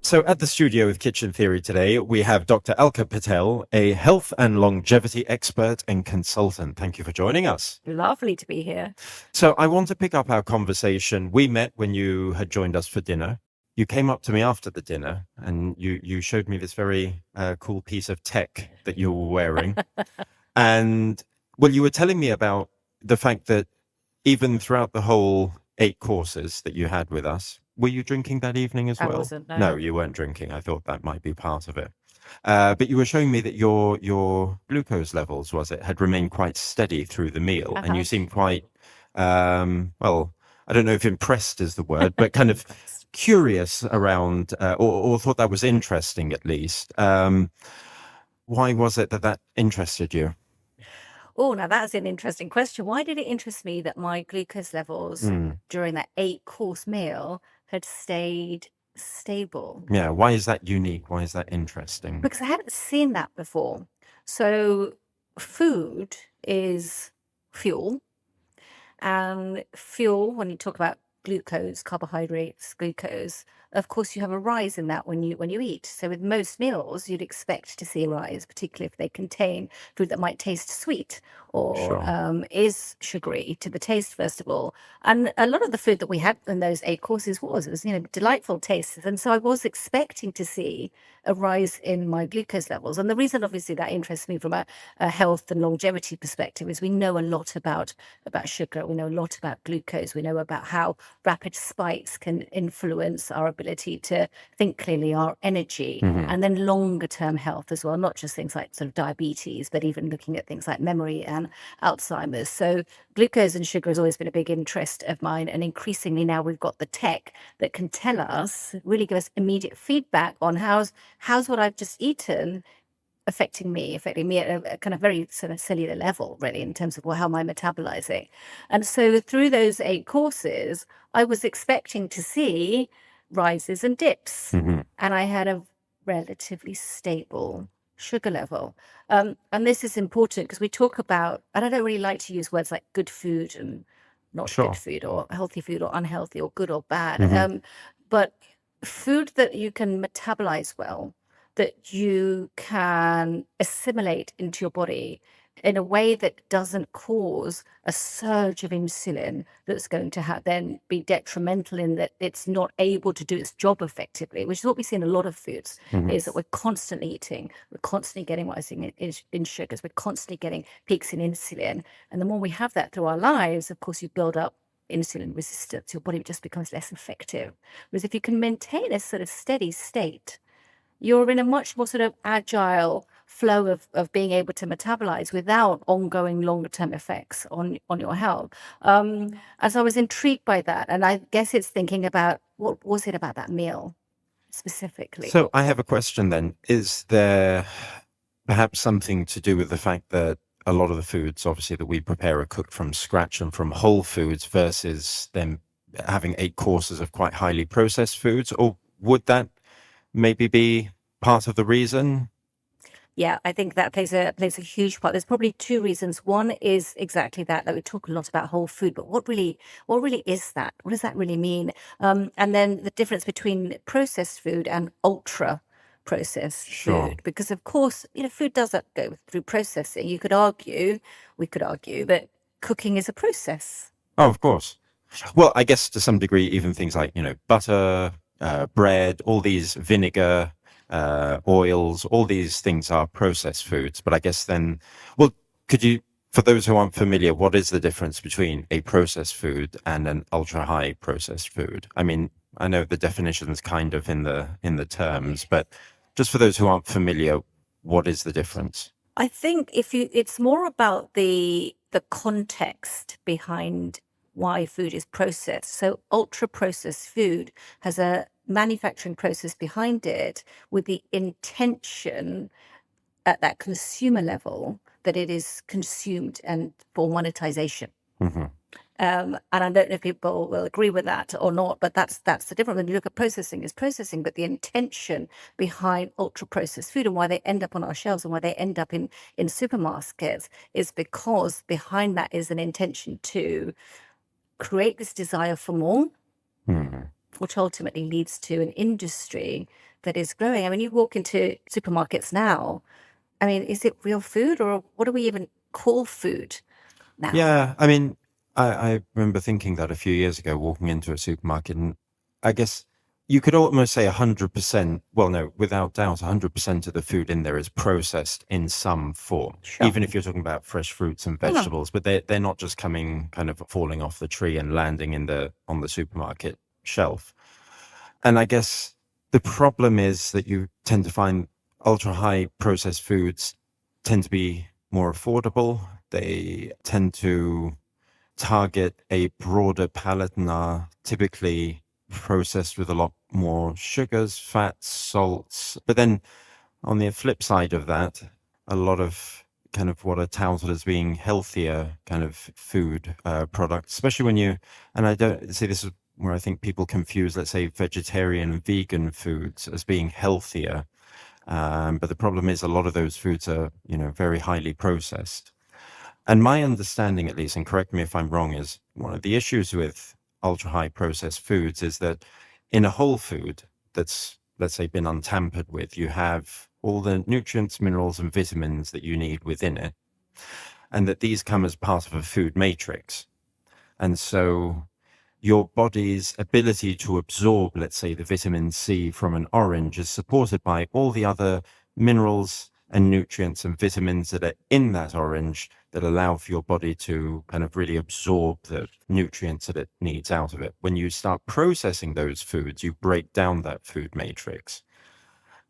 So at the studio with Kitchen Theory today, we have Dr. Alka Patel, a health and longevity expert and consultant. Thank you for joining us. Lovely to be here. So I want to pick up our conversation. We met when you had joined us for dinner. You came up to me after the dinner and you showed me this very cool piece of tech that you were wearing. And well, you were telling me about the fact that even throughout the whole 8 courses that you had with us, were you drinking that evening as I well? wasn't, No, no. you weren't drinking. I thought that might be part of it. But you were showing me that your glucose levels, was it, had remained quite steady through the meal, and you Uh-huh. seemed quite, well, I don't know if impressed is the word, but kind of curious around, or thought that was interesting at least. Why was it that that interested you? Oh, now that's an interesting question. Why did it interest me that my glucose levels Mm. during that 8-course meal had stayed stable? Yeah, why is that unique? Why is that interesting? Because I hadn't seen that before. So food is fuel, and fuel, when you talk about glucose, carbohydrates, glucose, of course you have a rise in that when you eat. So with most meals, you'd expect to see a rise, particularly if they contain food that might taste sweet or Sure. is sugary to the taste, first of all. And a lot of the food that we had in those 8 courses was delightful tastes. And so I was expecting to see a rise in my glucose levels. And the reason, obviously, that interests me from a health and longevity perspective is we know a lot about sugar. We know a lot about glucose. We know about how rapid spikes can influence our ability to think clearly, our energy, Hmm. and then longer term health as well, not just things like sort of diabetes, but even looking at things like memory and Alzheimer's. So glucose and sugar has always been a big interest of mine. And increasingly now we've got the tech that can tell us, really give us immediate feedback on how's what I've just eaten affecting me at a kind of very sort of cellular level, really, in terms of, well, how am I metabolizing? And so through those 8 courses, I was expecting to see rises and dips, Hmm. and I had a relatively stable sugar level. And this is important because we talk about, and I don't really like to use words like good food and not good Sure. food, or healthy food or unhealthy, or good or bad. Hmm. But food that you can metabolize well, that you can assimilate into your body in a way that doesn't cause a surge of insulin that's going to then be detrimental in that it's not able to do its job effectively, which is what we see in a lot of foods, Hmm. is that we're constantly eating, we're constantly getting rising in sugars, we're constantly getting peaks in insulin. And the more we have that through our lives, of course, you build up insulin resistance, your body just becomes less effective. Whereas if you can maintain a sort of steady state, you're in a much more sort of agile flow of being able to metabolize without ongoing longer term effects on your health. As I was intrigued by that, and I guess it's thinking about what was it about that meal specifically? So I have a question then. Is there perhaps something to do with the fact that a lot of the foods, obviously, that we prepare are cooked from scratch and from whole foods versus them having 8 courses of quite highly processed foods? Or would that maybe be part of the reason? Yeah, I think that plays a huge part. There's probably two reasons. One is exactly that we talk a lot about whole food, but what really is that? What does that really mean? And then the difference between processed food and ultra processed Sure. food, because of course, food doesn't go through processing. We could argue that cooking is a process. Oh, of course. Well, I guess to some degree, even things like, butter, bread, all these vinegar, oils, all these things are processed foods. But I guess then, well, could you, for those who aren't familiar, what is the difference between a processed food and an ultra high processed food? I mean, I know the definition's kind of in the terms, but just for those who aren't familiar, what is the difference? I think it's more about the context behind why food is processed. So ultra processed food has a manufacturing process behind it with the intention at that consumer level that it is consumed and for monetization. Hmm. And I don't know if people will agree with that or not, but that's the difference. When you look at processing, is processing, but the intention behind ultra processed food and why they end up on our shelves and why they end up in supermarkets is because behind that is an intention to create this desire for more, Hmm. which ultimately leads to an industry that is growing. I mean, you walk into supermarkets now, I mean, is it real food, or what do we even call food now? Yeah, I mean, I remember thinking that a few years ago, walking into a supermarket, and I guess you could almost say 100%, well, no, without doubt, 100% of the food in there is processed in some form, Sure. even if you're talking about fresh fruits and Mm. vegetables, but they're not just coming kind of falling off the tree and landing in the on the supermarket shelf. And I guess the problem is that you tend to find ultra high processed foods tend to be more affordable. They tend to target a broader palate and are typically processed with a lot more sugars, fats, salts. But then on the flip side of that, a lot of kind of what are touted as being healthier kind of food products, especially when you, and I don't see this is where I think people confuse, let's say, vegetarian and vegan foods as being healthier. But the problem is a lot of those foods are, very highly processed. And my understanding, at least, and correct me if I'm wrong, is one of the issues with ultra high processed foods is that in a whole food that's, let's say, been untampered with, you have all the nutrients, minerals, and vitamins that you need within it, and that these come as part of a food matrix. And so your body's ability to absorb, let's say, the vitamin C from an orange is supported by all the other minerals and nutrients and vitamins that are in that orange that allow for your body to kind of really absorb the nutrients that it needs out of it. When you start processing those foods, you break down that food matrix.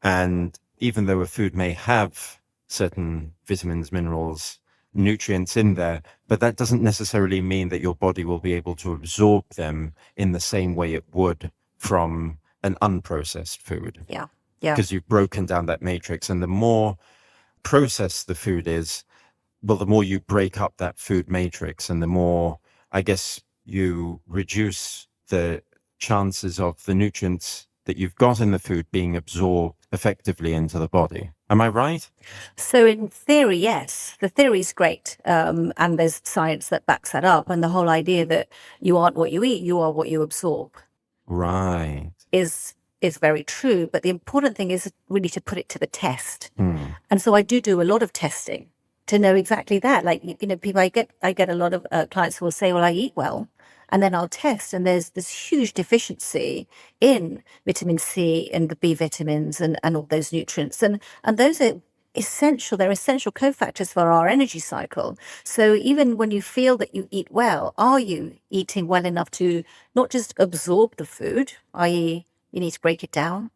And even though a food may have certain vitamins, minerals, nutrients in there, but that doesn't necessarily mean that your body will be able to absorb them in the same way it would from an unprocessed food, Yeah. Yeah. because you've broken down that matrix. And the more processed the food is, well, the more you break up that food matrix and the more, I guess, you reduce the chances of the nutrients that you've got in the food being absorbed effectively into the body. Am I right? So in theory, yes, the theory is great, and there's science that backs that up. And the whole idea that you aren't what you eat, you are what you absorb, Right. is very true. But the important thing is really to put it to the test. Hmm. And so I do a lot of testing to know exactly that. Like, people, I get a lot of clients who will say, well, I eat well. And then I'll test, and there's this huge deficiency in vitamin C and the B vitamins and all those nutrients. And those are essential. They're essential cofactors for our energy cycle. So even when you feel that you eat well, are you eating well enough to not just absorb the food, i.e., you need to break it down?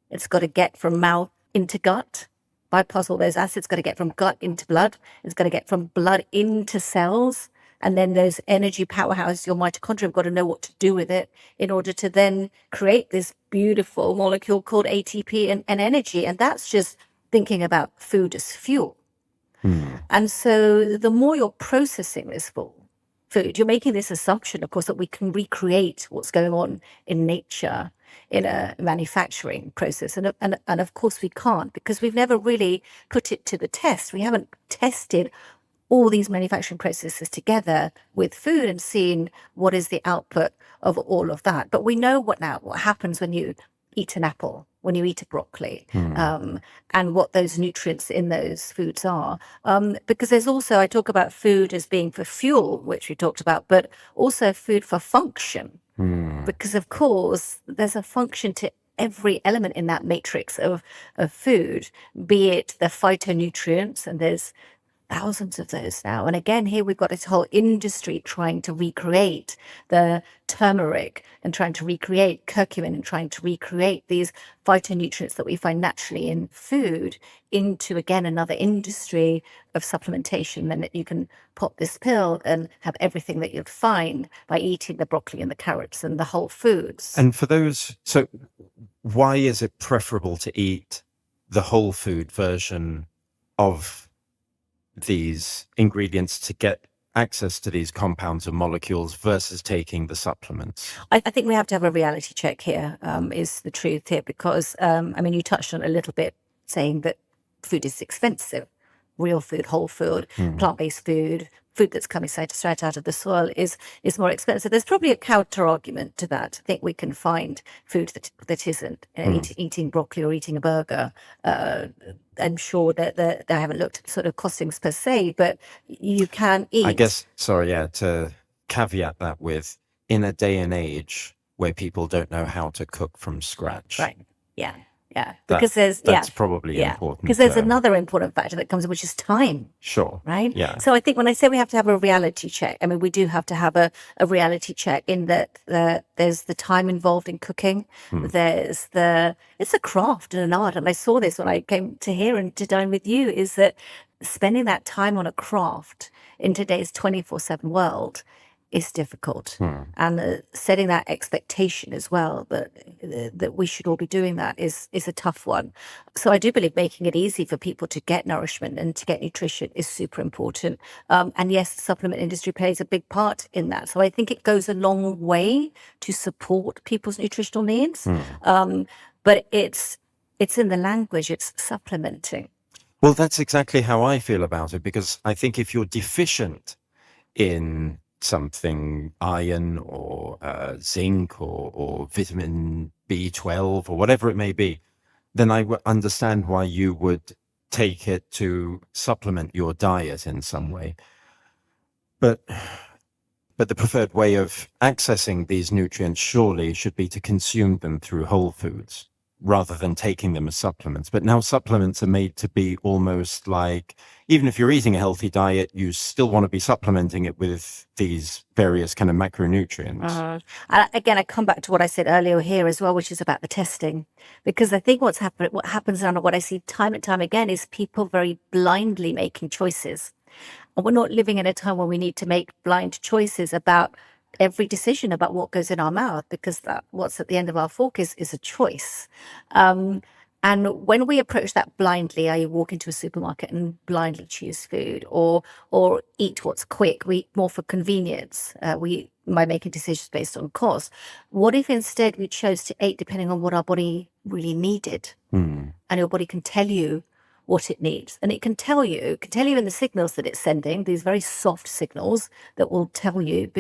It's got to get from mouth into gut, bypass all those acids, got to get from gut into blood. It's got to get from blood into cells. And then those energy powerhouses, your mitochondria, have got to know what to do with it in order to then create this beautiful molecule called ATP and energy. And that's just thinking about food as fuel. Hmm. And so the more you're processing this food, you're making this assumption, of course, that we can recreate what's going on in nature in a manufacturing process. And of course we can't, because we've never really put it to the test. We haven't tested all these manufacturing processes together with food and seen what is the output of all of that. But we know what happens when you eat an apple, when you eat a broccoli, and what those nutrients in those foods are. Because there's also, I talk about food as being for fuel, which we talked about, but also food for function. Because of course, there's a function to every element in that matrix of food, be it the phytonutrients, and there's thousands of those now. And again, here we've got this whole industry trying to recreate the turmeric and trying to recreate curcumin and trying to recreate these phytonutrients that we find naturally in food into, again, another industry of supplementation. Then that you can pop this pill and have everything that you'd find by eating the broccoli and the carrots and the whole foods. And for those, so why is it preferable to eat the whole food version of these ingredients to get access to these compounds and molecules versus taking the supplements? I think we have to have a reality check here, is the truth here, because, I mean, you touched on it a little bit, saying that food is expensive. Real food, whole food, plant-based food, food that's coming straight out of the soil is more expensive. There's probably a counter argument to that. I think we can find food that isn't. Eating broccoli or eating a burger. I'm sure that I haven't looked at sort of costings per se, but you can eat. I guess, sorry, yeah, to caveat that with, in a day and age where people don't know how to cook from scratch. Right. Yeah. Yeah. Because that's probably important. Because there's another important factor that comes in, which is time. Sure. Right. Yeah. So I think when I say we have to have a reality check, I mean, we do have to have a reality check in that there's the time involved in cooking. It's a craft and an art. And I saw this when I came to here and to dine with you, is that spending that time on a craft in today's 24/7 world is difficult, and setting that expectation as well that we should all be doing that is a tough one. So I do believe making it easy for people to get nourishment and to get nutrition is super important. And yes, the supplement industry plays a big part in that. So I think it goes a long way to support people's nutritional needs. But it's in the language, it's supplementing. Well, that's exactly how I feel about it, because I think if you're deficient in something, iron or zinc or vitamin B12 or whatever it may be, then I would understand why you would take it to supplement your diet in some way. But the preferred way of accessing these nutrients surely should be to consume them through whole foods rather than taking them as supplements. But now supplements are made to be almost like, even if you're eating a healthy diet, you still want to be supplementing it with these various kind of macronutrients. Again, I come back to what I said earlier here as well, which is about the testing, because I think what happens and what I see time and time again is people very blindly making choices. And we're not living in a time when we need to make blind choices about every decision about what goes in our mouth, because what's at the end of our fork is a choice. And when we approach that blindly, I walk into a supermarket and blindly choose food or eat what's quick, we eat more for convenience, by making decisions based on cost. What if instead we chose to eat depending on what our body really needed? And your body can tell you what it needs, and it can tell you in the signals that it's sending, these very soft signals that will tell you,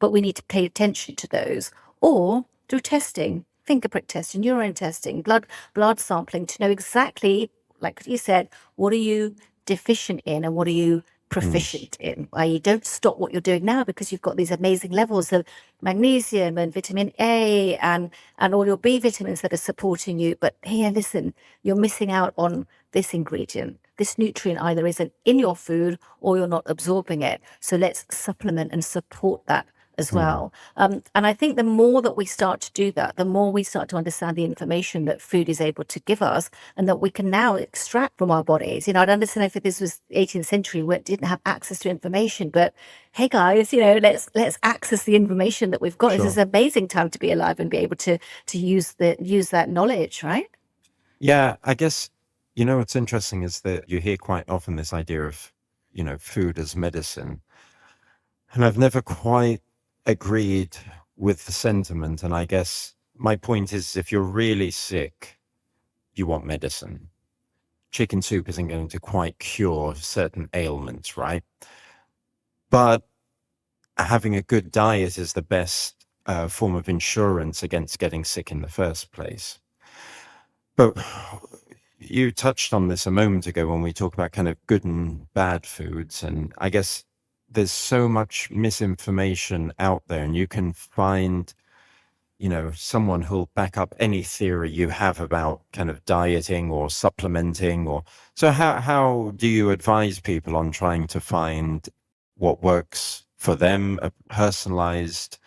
but we need to pay attention to those, or through testing, fingerprint testing, urine testing, blood sampling, to know exactly, like you said, what are you deficient in and what are you proficient in. You don't stop what you're doing now because you've got these amazing levels of magnesium and vitamin A and all your B vitamins that are supporting you. But here, listen, you're missing out on this ingredient. This nutrient either isn't in your food or you're not absorbing it. So let's supplement and support that as well. And I think the more that we start to do that, the more we start to understand the information that food is able to give us and that we can now extract from our bodies. I'd understand if this was 18th century where it didn't have access to information, but hey guys, let's access the information that we've got. Sure. This is an amazing time to be alive and be able to use that knowledge, right? Yeah, I guess, what's interesting is that you hear quite often this idea of, food as medicine. And I've never quite agreed with the sentiment. And I guess my point is, if you're really sick, you want medicine. Chicken soup isn't going to quite cure certain ailments, right? But having a good diet is the best form of insurance against getting sick in the first place. But you touched on this a moment ago when we talk about kind of good and bad foods. And I guess there's so much misinformation out there, and you can find, someone who'll back up any theory you have about kind of dieting or supplementing. So how do you advise people on trying to find what works for them, a personalized,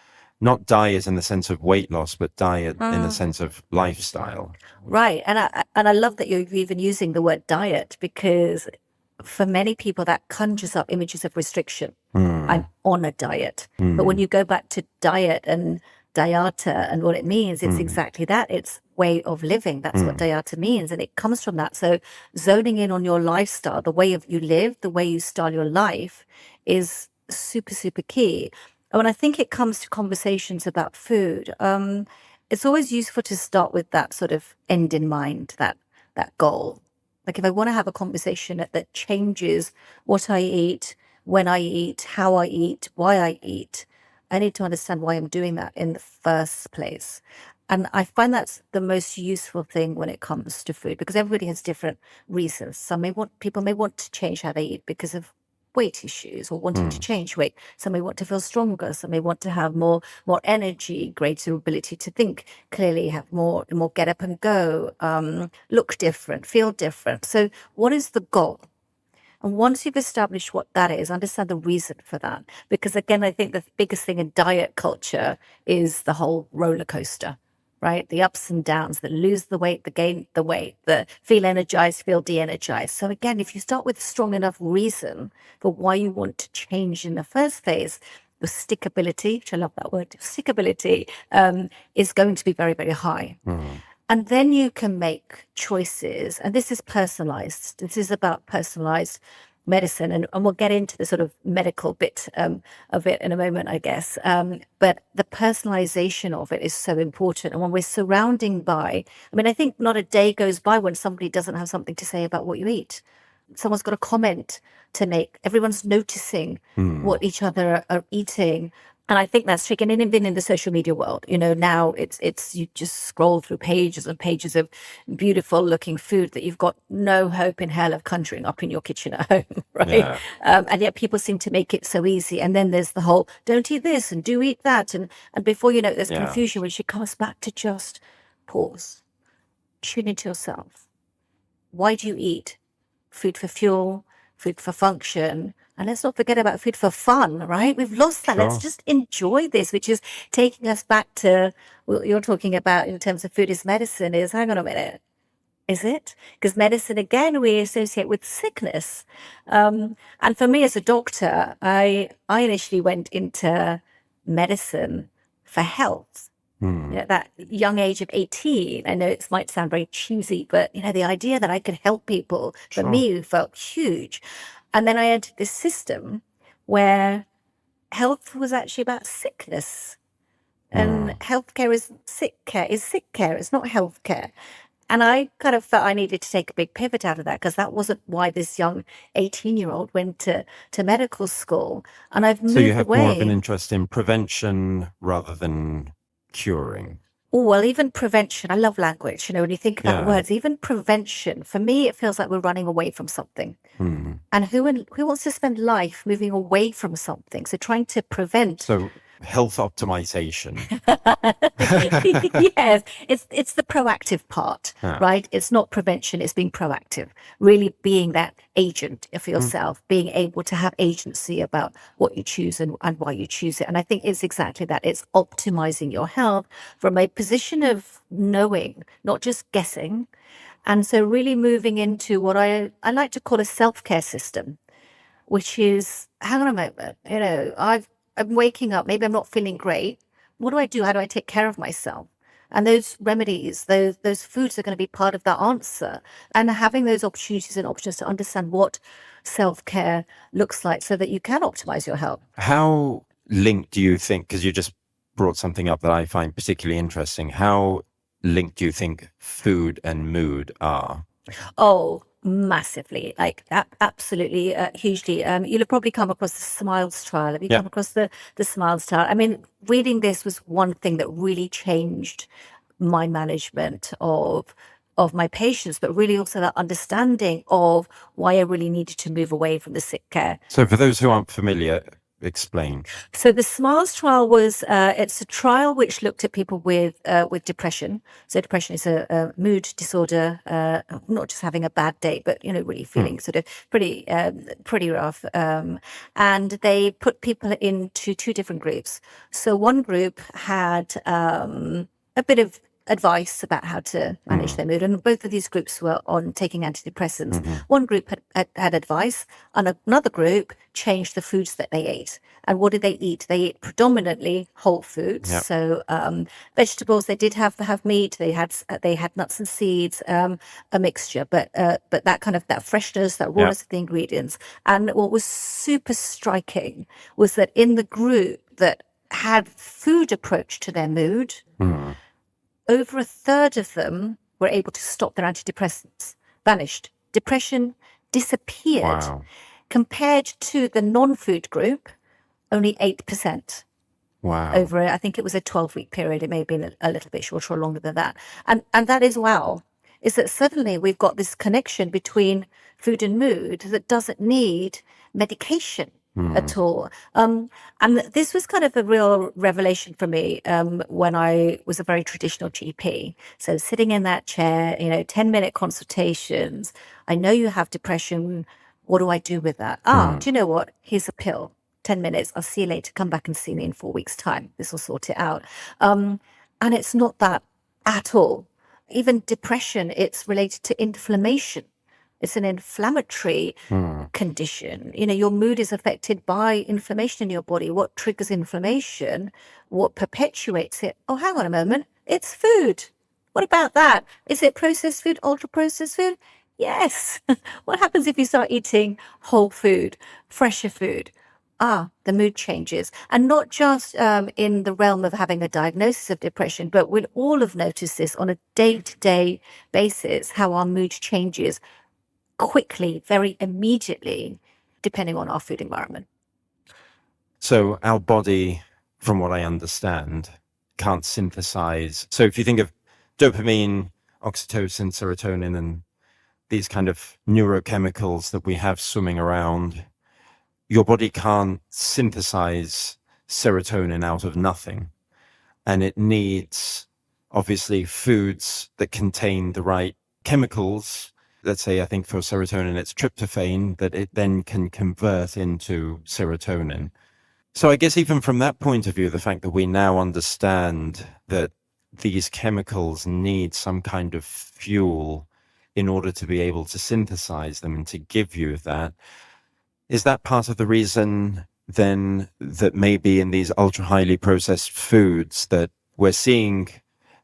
not diet in the sense of weight loss, but diet in the sense of lifestyle? Right. And I love that you're even using the word diet, because for many people that conjures up images of restriction. I'm on a diet. But when you go back to diet and dieta and what it means, it's exactly that. It's way of living. That's what dieta means. And it comes from that. So zoning in on your lifestyle, the way you live, the way you style your life is super, super key. And when I think it comes to conversations about food, it's always useful to start with that sort of end in mind, that goal. Like if I want to have a conversation that changes what I eat, when I eat, how I eat, why I eat. I need to understand why I'm doing that in the first place. And I find that's the most useful thing when it comes to food, because everybody has different reasons. People may want to change how they eat because of weight issues or wanting to change weight. Some may want to feel stronger. Some may want to have more energy, greater ability to think clearly, have more get up and go, look different, feel different. So what is the goal? And once you've established what that is, understand the reason for that. Because again, I think the biggest thing in diet culture is the whole roller coaster, right? The ups and downs, the lose the weight, the gain the weight, the feel energized, feel de-energized. So again, if you start with strong enough reason for why you want to change in the first phase, the stickability, which I love that word, stickability, is going to be very, very high. And then you can make choices. And this is personalized. This is about personalized medicine. And we'll get into the sort of medical bit of it in a moment, I guess. But the personalization of it is so important. And when we're surrounding by, I mean, I think not a day goes by when somebody doesn't have something to say about what you eat. Someone's got a comment to make. Everyone's noticing what each other are eating. And I think that's tricky. And even in the social media world, now it's you just scroll through pages and pages of beautiful looking food that you've got no hope in hell of conjuring up in your kitchen at home, right? Yeah. And yet people seem to make it so easy. And then there's the whole don't eat this and do eat that. And before you know it, there's Yeah. confusion, which it comes back to just pause, tune into yourself. Why do you eat? Food for fuel, food for function. And let's not forget about food for fun, right? We've lost that. Let's Sure. just enjoy this, which is taking us back to what you're talking about in terms of food is medicine is, hang on a minute, is it? Because medicine, again, we associate with sickness. And for me as a doctor, I initially went into medicine for health. That young age of 18, I know it might sound very cheesy, but the idea that I could help people for Sure. me felt huge. And then I entered this system where health was actually about sickness, and healthcare is sick care. It's not healthcare. And I kind of felt I needed to take a big pivot out of that, because that wasn't why this young 18-year-old went to medical school. And I've So you moved have more of an away. interest in prevention rather than curing. Oh, well, even prevention, I love language. When you think about Yeah. words, even prevention, for me, it feels like we're running away from something. And who wants to spend life moving away from something? So trying to prevent. So health optimization. Yes, it's the proactive part, Yeah. right? It's not prevention, it's being proactive, really being that agent for yourself, being able to have agency about what you choose and why you choose it. And I think it's exactly that. It's optimizing your health from a position of knowing, not just guessing. And so really moving into what I like to call a self-care system, which is, hang on a moment, I'm waking up, maybe I'm not feeling great. What do I do? How do I take care of myself? And those remedies, those foods are going to be part of that answer. And having those opportunities and options to understand what self-care looks like so that you can optimize your health. How linked do you think, because you just brought something up that I find particularly interesting, how linked do you think food and mood are? Oh, massively, like absolutely, hugely. You'll have probably come across the Smiles trial. Have you Yeah. come across the Smiles trial? I mean, reading this was one thing that really changed my management of my patients, but really also that understanding of why I really needed to move away from the sick care. So for those who aren't familiar, explain. So the Smiles trial was it's a trial which looked at people with depression. So depression is a mood disorder, not just having a bad day, but really feeling sort of pretty rough. And they put people into two different groups. So one group had a bit of advice about how to manage their mood, and both of these groups were on taking antidepressants. One group had advice, and another group changed the foods that they ate. And what did they eat? They ate predominantly whole foods, Yep. so vegetables. They did have meat. They had nuts and seeds, a mixture, but that kind of that freshness, that rawness of the ingredients. And what was super striking was that in the group that had food approach to their mood, over a third of them were able to stop their antidepressants, vanished. Depression disappeared. Wow. compared to the non-food group, only 8%. Wow. Over, I think it was a 12-week period. It may have been a little bit shorter or longer than that. And that is wow, is that suddenly we've got this connection between food and mood that doesn't need medication at all. And this was kind of a real revelation for me when I was a very traditional GP. So sitting in that chair, 10-minute consultations. I know you have depression. What do I do with that? Do you know what? Here's a pill. 10 minutes. I'll see you later. Come back and see me in 4 weeks' time. This will sort it out. And it's not that at all. Even depression, it's related to inflammation. It's an inflammatory condition. Your mood is affected by inflammation in your body. What triggers inflammation? What perpetuates it? Oh, hang on a moment. It's food. What about that? Is it processed food, ultra processed food? Yes. What happens if you start eating whole food, fresher food? The mood changes. And not just in the realm of having a diagnosis of depression, but we'll all have noticed this on a day-to-day basis, how our mood changes quickly, very immediately, depending on our food environment. So our body, from what I understand, can't synthesize. So if you think of dopamine, oxytocin, serotonin, and these kind of neurochemicals that we have swimming around, your body can't synthesize serotonin out of nothing. And it needs, obviously, foods that contain the right chemicals. Let's say, I think for serotonin, it's tryptophan, that it then can convert into serotonin. So I guess even from that point of view, the fact that we now understand that these chemicals need some kind of fuel in order to be able to synthesize them and to give you that, is that part of the reason then that maybe in these ultra highly processed foods that we're seeing,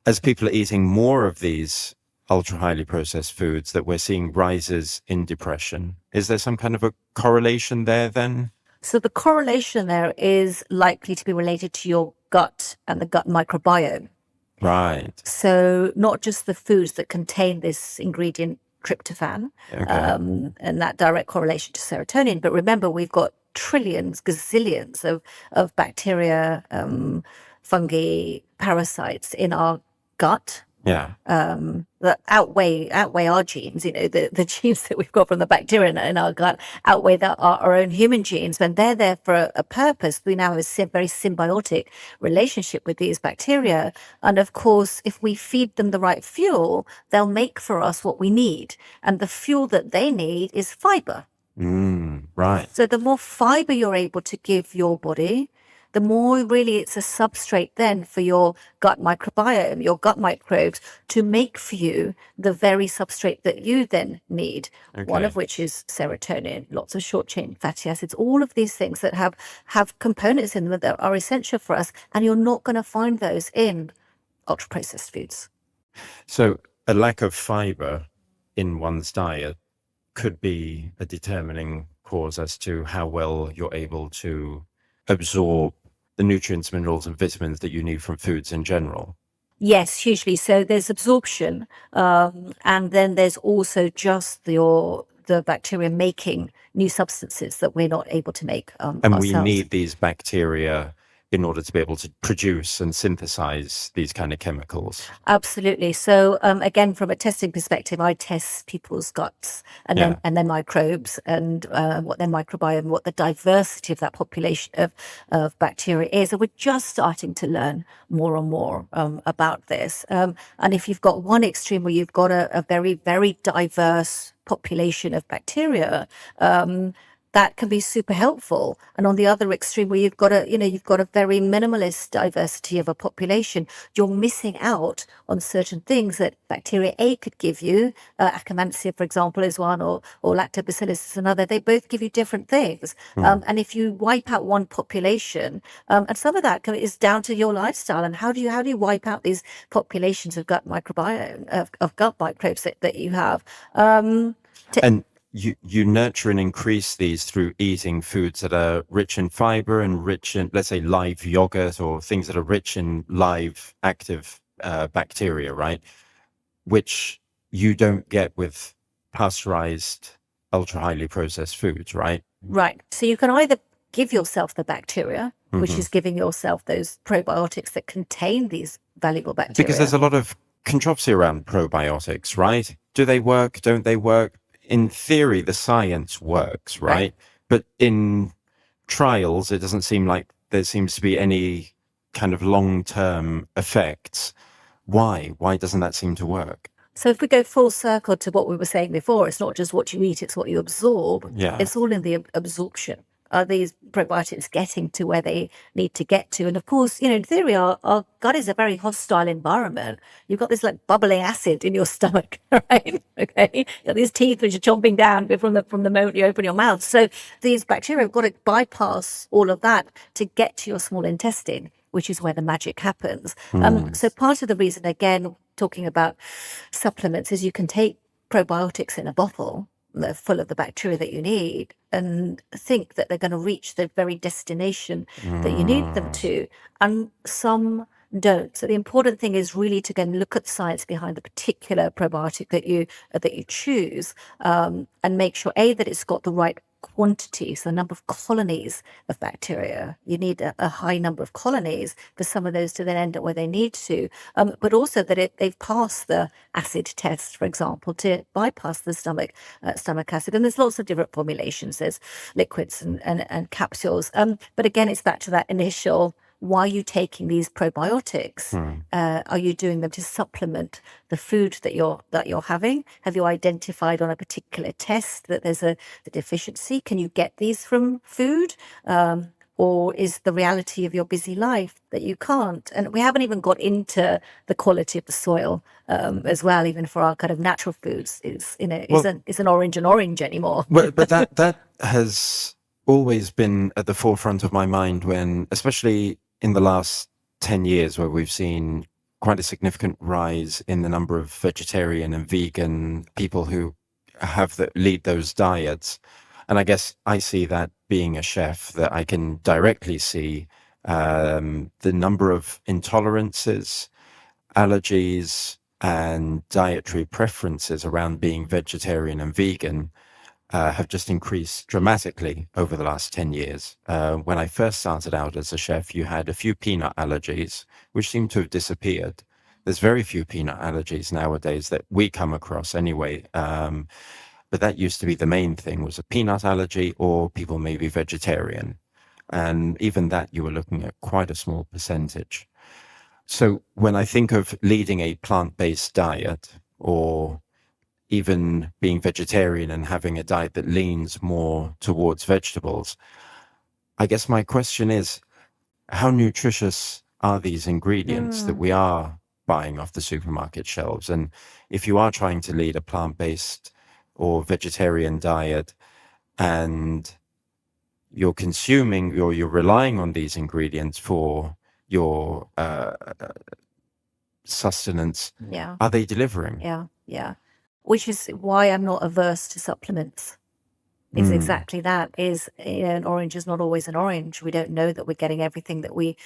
as people are eating more of these ultra highly processed foods, that we're seeing rises in depression? Is there some kind of a correlation there then? So the correlation there is likely to be related to your gut and the gut microbiome. Right. So not just the foods that contain this ingredient tryptophan, and that direct correlation to serotonin. But remember, we've got trillions, gazillions of bacteria, fungi, parasites in our gut. Yeah. That outweigh our genes. The genes that we've got from the bacteria in our gut outweigh our own human genes. When they're there for a purpose, we now have a very symbiotic relationship with these bacteria. And of course, if we feed them the right fuel, they'll make for us what we need. And the fuel that they need is fiber. Right. So the more fiber you're able to give your body, the more really it's a substrate then for your gut microbiome, your gut microbes, to make for you the very substrate that you then need, one of which is serotonin, lots of short-chain fatty acids, all of these things that have components in them that are essential for us, and you're not going to find those in ultra-processed foods. So a lack of fiber in one's diet could be a determining cause as to how well you're able to absorb the nutrients, minerals, and vitamins that you need from foods in general. Yes, hugely. So there's absorption, and then there's also just the bacteria making new substances that we're not able to make and ourselves. We need these bacteria in order to be able to produce and synthesize these kind of chemicals. Absolutely. So again, from a testing perspective, I test people's guts and then microbes and what their microbiome, what the diversity of that population of bacteria is. And we're just starting to learn more and more about this. And if you've got one extreme where you've got a very, very diverse population of bacteria, that can be super helpful. And on the other extreme, where you've got a very minimalist diversity of a population, you're missing out on certain things that bacteria A could give you. Akkermansia, for example, is one, or lactobacillus is another. They both give you different things. And if you wipe out one population, and some of that is down to your lifestyle, and how do you wipe out these populations of gut microbiome, of gut microbes that you have? And you nurture and increase these through eating foods that are rich in fiber and rich in, let's say, live yogurt, or things that are rich in live active bacteria, right? Which you don't get with pasteurized, ultra highly processed foods, right? Right. So you can either give yourself the bacteria, which Hmm. is giving yourself those probiotics that contain these valuable Because there's bacteria. a lot of controversy around probiotics, right? Do they work? Don't they work? In theory, the science works, Right. right? But in trials, it doesn't seem like there seems to be any kind of long-term effects. Why? Why doesn't that seem to work? So if we go full circle to what we were saying before, it's not just what you eat, it's what you absorb. Yeah. It's all in the absorption. Are these probiotics getting to where they need to get to? And of course, in theory, our gut is a very hostile environment. You've got this like bubbling acid in your stomach, right? Okay. You've got these teeth which are chomping down from the moment you open your mouth. So these bacteria have got to bypass all of that to get to your small intestine, which is where the magic happens. So part of the reason, again, talking about supplements, is you can take probiotics in a bottle that are full of the bacteria that you need and think that they're going to reach the very destination that you need them to. And some don't. So the important thing is really to again look at the science behind the particular probiotic that you choose, and make sure that it's got the right quantity, so number of colonies of bacteria. You need a high number of colonies for some of those to then end up where they need to, but also that they've passed the acid test, for example, to bypass the stomach acid. And there's lots of different formulations. There's liquids and capsules. But again, it's back to that initial: why are you taking these probiotics? Are you doing them to supplement the food that you're having? Have you identified on a particular test that there's the deficiency? Can you get these from food? Or is the reality of your busy life that you can't? And we haven't even got into the quality of the soil as well. Even for our kind of natural foods, isn't orange an orange anymore. But that has always been at the forefront of my mind when, especially in the last 10 years, where we've seen quite a significant rise in the number of vegetarian and vegan people who lead those diets. And I guess I see that being a chef, that I can directly see the number of intolerances, allergies, and dietary preferences around being vegetarian and vegan have just increased dramatically over the last 10 years. When I first started out as a chef, you had a few peanut allergies, which seem to have disappeared. There's very few peanut allergies nowadays that we come across anyway. But that used to be the main thing, was a peanut allergy, or people may be vegetarian. And even that, you were looking at quite a small percentage. So when I think of leading a plant-based diet, or even being vegetarian and having a diet that leans more towards vegetables, I guess my question is, how nutritious are these ingredients that we are buying off the supermarket shelves? And if you are trying to lead a plant-based or vegetarian diet, and you're consuming, or you're relying on these ingredients for your sustenance, Yeah, are they delivering? yeah. Which is why I'm not averse to supplements. Is exactly that. Is an orange is not always an orange. We don't know that we're getting everything that we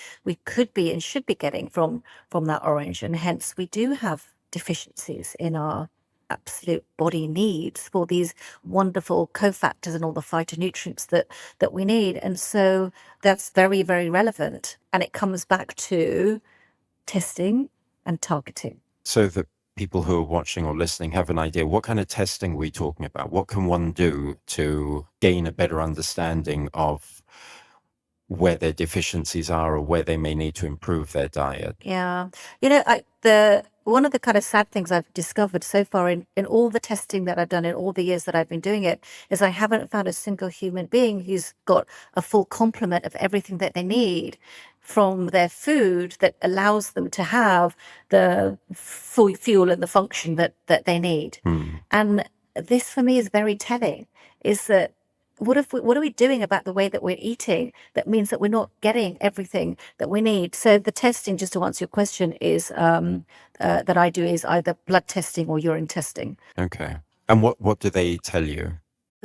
could be and should be getting from that orange, and hence we do have deficiencies in our absolute body needs for these wonderful cofactors and all the phytonutrients that we need. And so that's very, very relevant, and it comes back to testing and targeting. So that people who are watching or listening have an idea, what kind of testing are we talking about? What can one do to gain a better understanding of where their deficiencies are, or where they may need to improve their diet? Yeah. One of the kind of sad things I've discovered so far in all the testing that I've done in all the years that I've been doing it is I haven't found a single human being who's got a full complement of everything that they need from their food that allows them to have the full fuel and the function that they need. And this for me is very telling, is that what are we doing about the way that we're eating that means that we're not getting everything that we need? So the testing, just to answer your question, is that I do is either blood testing or urine testing. Okay. And what do they tell you?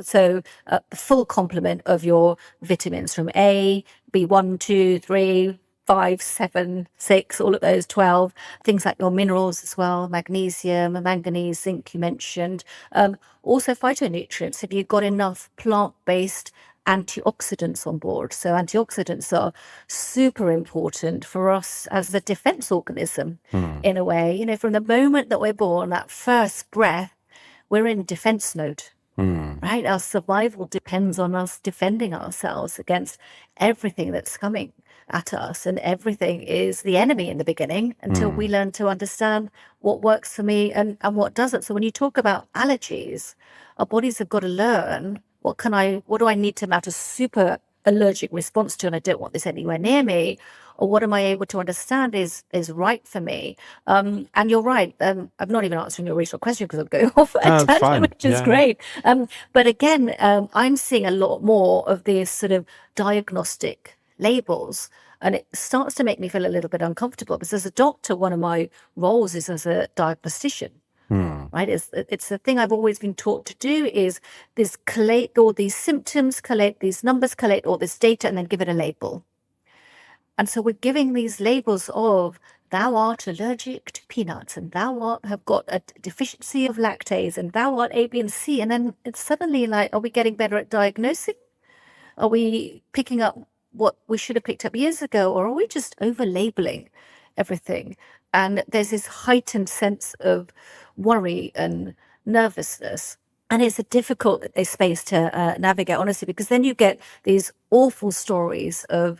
So the full complement of your vitamins from A, B1, 2, 3, 5, 7, 6, all of those 12, things like your minerals as well, magnesium, manganese, zinc you mentioned. Also phytonutrients. Have you got enough plant-based antioxidants on board. So antioxidants are super important for us as a defense organism in a way. You know, from the moment that we're born, that first breath, we're in defense mode. Right? Our survival depends on us defending ourselves against everything that's coming at us. And everything is the enemy in the beginning until we learn to understand what works for me and what doesn't. So when you talk about allergies, our bodies have got to learn what do I need to mount a super allergic response to, and I don't want this anywhere near me, or what am I able to understand is right for me. And you're right. I'm not even answering your original question because I'm going off a That's tangent, fine. which is Yeah. great. But again, I'm seeing a lot more of these sort of diagnostic labels, and it starts to make me feel a little bit uncomfortable because as a doctor, one of my roles is as a diagnostician. Right, it's the thing I've always been taught to do is this: collate all these symptoms, collate these numbers, collate all this data, and then give it a label. And so we're giving these labels of thou art allergic to peanuts, and have got a deficiency of lactase, and thou art A, B, and C. And then it's suddenly like, are we getting better at diagnosing? Are we picking up what we should have picked up years ago, or are we just over labeling everything? And there's this heightened sense of worry and nervousness. And it's a difficult space to navigate, honestly, because then you get these awful stories of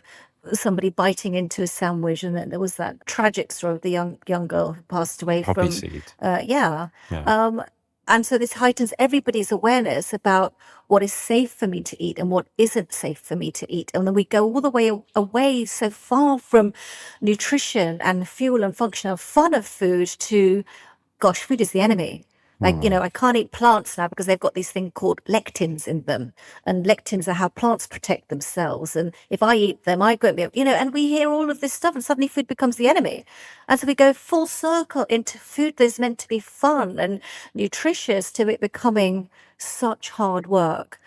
somebody biting into a sandwich, and then there was that tragic story of the young girl who passed away Poppy from seed. yeah. Yeah. And so this heightens everybody's awareness about what is safe for me to eat and what isn't safe for me to eat. And then we go all the way away so far from nutrition and fuel and function and fun of food to, gosh, food is the enemy. Like, you know, I can't eat plants now because they've got these things called lectins in them. And lectins are how plants protect themselves. And if I eat them, I won't be able, you know, and we hear all of this stuff and suddenly food becomes the enemy. And so we go full circle into food that's meant to be fun and nutritious to it becoming such hard work.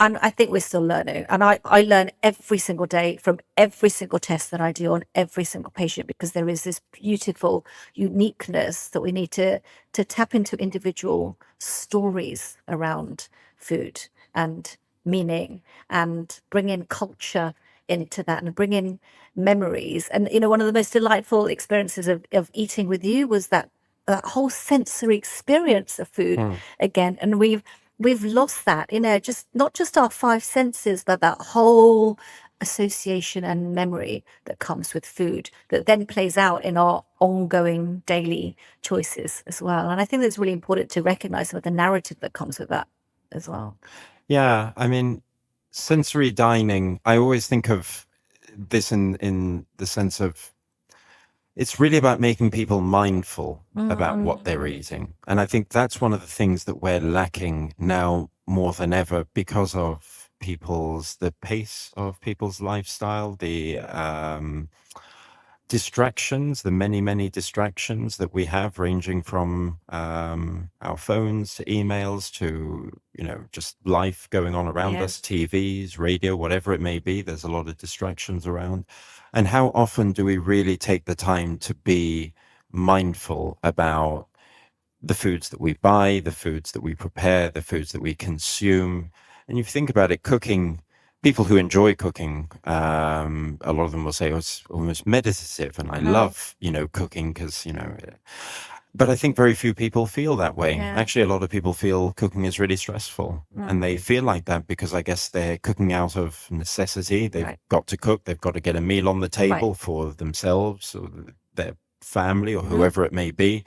And I think we're still learning. And I learn every single day from every single test that I do on every single patient, because there is this beautiful uniqueness that we need to tap into individual stories around food and meaning, and bring in culture into that and bring in memories. And, you know, one of the most delightful experiences of eating with you was that whole sensory experience of food again. And we've lost that, you know, just not just our five senses, but that whole association and memory that comes with food that then plays out in our ongoing daily choices as well. And I think it's really important to recognize some of the narrative that comes with that as well. Yeah. I mean, sensory dining, I always think of this in the sense of it's really about making people mindful about what they're eating. And I think that's one of the things that we're lacking now more than ever because of the pace of people's lifestyle, the distractions, the many, many distractions that we have, ranging from our phones to emails to, you know, just life going on around us, TVs, radio, whatever it may be. There's a lot of distractions around. And how often do we really take the time to be mindful about the foods that we buy, the foods that we prepare, the foods that we consume? And if you think about it, cooking, people who enjoy cooking, a lot of them will say, oh, it's almost meditative. And I love, you know, cooking because, you know, but I think very few people feel that way. Actually, a lot of people feel cooking is really stressful. And they feel like that because I guess they're cooking out of necessity. They've got to cook. They've got to get a meal on the table for themselves or their family or whoever it may be.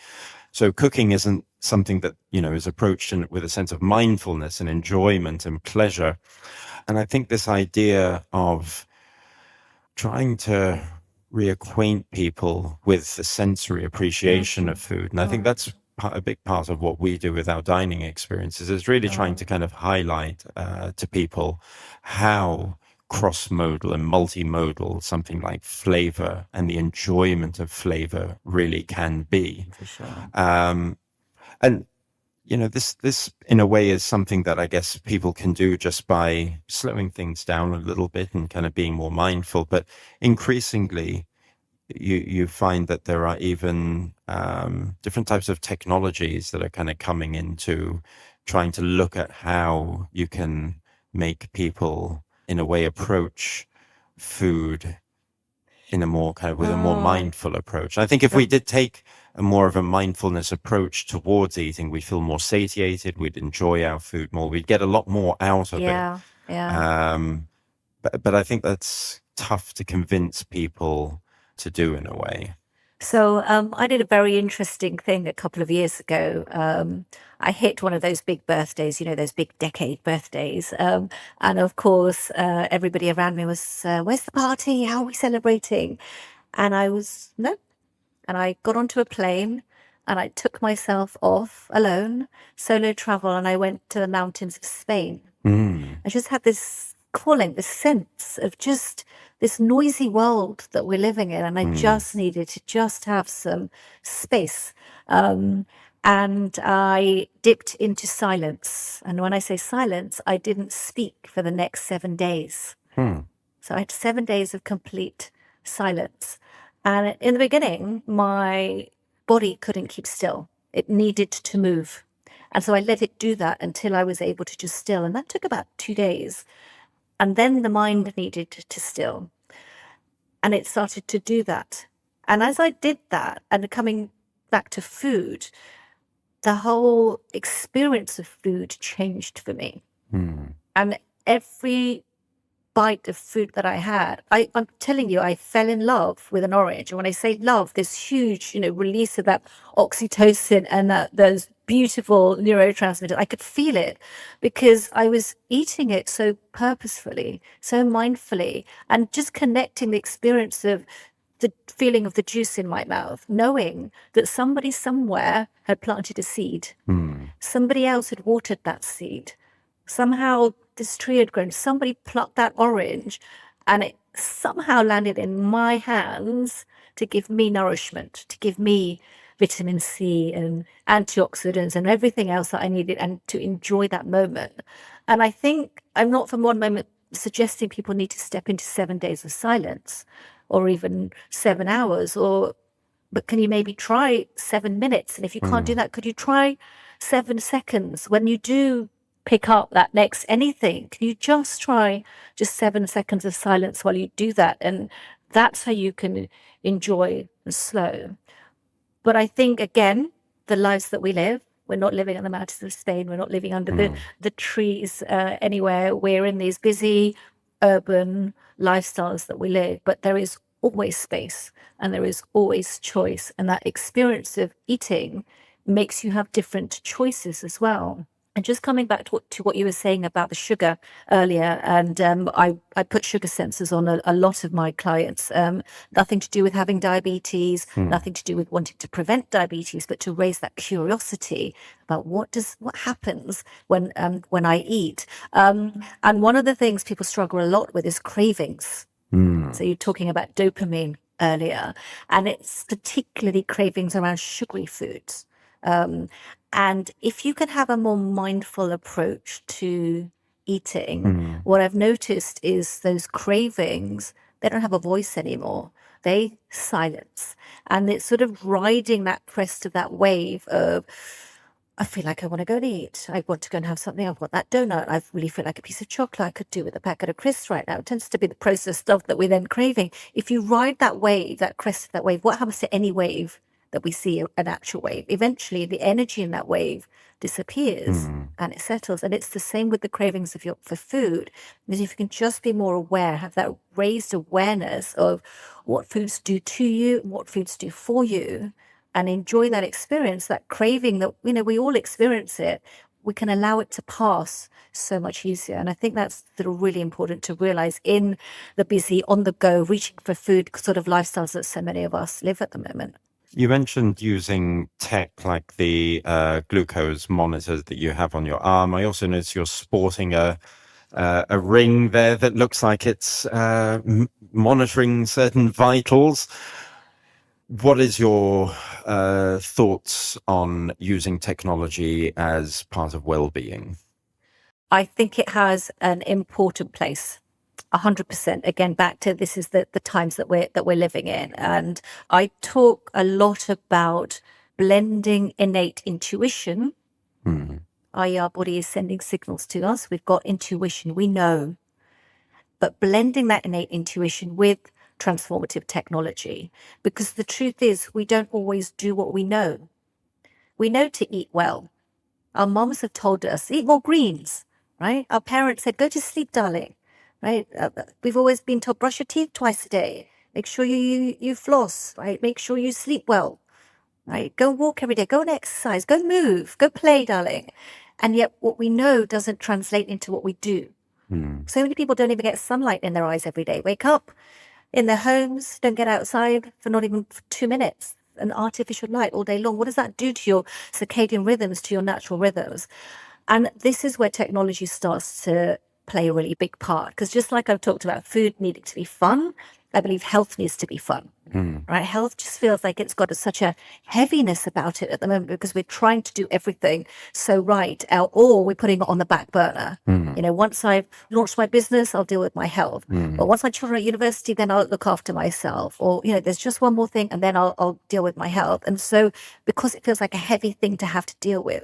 So cooking isn't something that, you know, is approached with a sense of mindfulness and enjoyment and pleasure. And I think this idea of trying to reacquaint people with the sensory appreciation of food, and I think that's a big part of what we do with our dining experiences, is really trying to kind of highlight to people how cross-modal and multimodal something like flavor and the enjoyment of flavor really can be. For sure. And you know, this in a way is something that I guess people can do just by slowing things down a little bit and kind of being more mindful. But increasingly, you find that there are even different types of technologies that are kind of coming into trying to look at how you can make people, in a way, approach food in a more kind of with a more mindful approach. I think if we did take a more of a mindfulness approach towards eating, we feel more satiated, we'd enjoy our food more, we'd get a lot more out of it. Yeah. But I think that's tough to convince people to do in a way. So I did a very interesting thing a couple of years ago. I hit one of those big birthdays, you know, those big decade birthdays. And of course, everybody around me was, where's the party? How are we celebrating? And I was, no. And I got onto a plane and I took myself off alone, solo travel, and I went to the mountains of Spain. I just had this calling, this sense of just this noisy world that we're living in, and I just needed to just have some space. And I dipped into silence. And when I say silence, I didn't speak for the next 7 days. So I had 7 days of complete silence. And in the beginning, my body couldn't keep still. It needed to move. And so I let it do that until I was able to just still. And that took about 2 days. And then the mind needed to still. And it started to do that. And as I did that, and coming back to food, the whole experience of food changed for me. And every bite of food that I had, I'm telling you, I fell in love with an orange. And when I say love, this huge, release of that oxytocin and those beautiful neurotransmitters, I could feel it because I was eating it so purposefully, so mindfully, and just connecting the experience of the feeling of the juice in my mouth, knowing that somebody somewhere had planted a seed. Somebody else had watered that seed. Somehow this tree had grown. Somebody plucked that orange and it somehow landed in my hands to give me nourishment, to give me vitamin C and antioxidants and everything else that I needed, and to enjoy that moment. And I think I'm not for one moment suggesting people need to step into 7 days of silence or even 7 hours, but can you maybe try 7 minutes? And if you can't do that, could you try 7 seconds? When you do pick up that next anything, can you just try just 7 seconds of silence while you do that? And that's how you can enjoy and slow. But I think, again, the lives that we live, we're not living in the mountains of Spain. We're not living under the trees anywhere. We're in these busy urban lifestyles that we live. But there is always space and there is always choice. And that experience of eating makes you have different choices as well. And just coming back to what you were saying about the sugar earlier, and I put sugar sensors on a lot of my clients. Nothing to do with having diabetes, nothing to do with wanting to prevent diabetes, but to raise that curiosity about what happens when I eat. And one of the things people struggle a lot with is cravings. So you're talking about dopamine earlier, and it's particularly cravings around sugary foods. And if you can have a more mindful approach to eating, what I've noticed is those cravings, they don't have a voice anymore. They silence. And it's sort of riding that crest of that wave of, I feel like I want to go and eat. I want to go and have something. I want that donut. I really feel like a piece of chocolate. I could do with a packet of crisps right now. It tends to be the processed stuff that we're then craving. If you ride that wave, that crest of that wave, what happens to any wave that we see, an actual wave? Eventually, the energy in that wave disappears and it settles. And it's the same with the cravings for food. Because if you can just be more aware, have that raised awareness of what foods do to you, what foods do for you, and enjoy that experience, that craving that, we all experience it, we can allow it to pass so much easier. And I think that's really important to realize in the busy, on the go, reaching for food sort of lifestyles that so many of us live at the moment. You mentioned using tech like the glucose monitors that you have on your arm. I also noticed you're sporting a ring there that looks like it's monitoring certain vitals. What is your thoughts on using technology as part of well-being? I think it has an important place. 100%. Again, back to this is the times that we're living in. And I talk a lot about blending innate intuition i.e. our body is sending signals to us. We've got intuition, we know. But blending that innate intuition with transformative technology, because the truth is we don't always do what we know. We know to eat well. Our moms have told us, eat more greens, right? Our parents said, go to sleep, darling, right? We've always been told, brush your teeth twice a day. Make sure you floss, right? Make sure you sleep well, right? Go walk every day, go and exercise, go move, go play, darling. And yet what we know doesn't translate into what we do. So many people don't even get sunlight in their eyes every day. Wake up in their homes, don't get outside for not even 2 minutes. An artificial light all day long. What does that do to your circadian rhythms, to your natural rhythms? And this is where technology starts to play a really big part. Because just like I've talked about food needing to be fun, I believe health needs to be fun. Right? Health just feels like it's got such a heaviness about it at the moment because we're trying to do everything so right, or we're putting it on the back burner. Once I've launched my business, I'll deal with my health. But once my children are at university, then I'll look after myself. Or, there's just one more thing and then I'll deal with my health. And so because it feels like a heavy thing to have to deal with.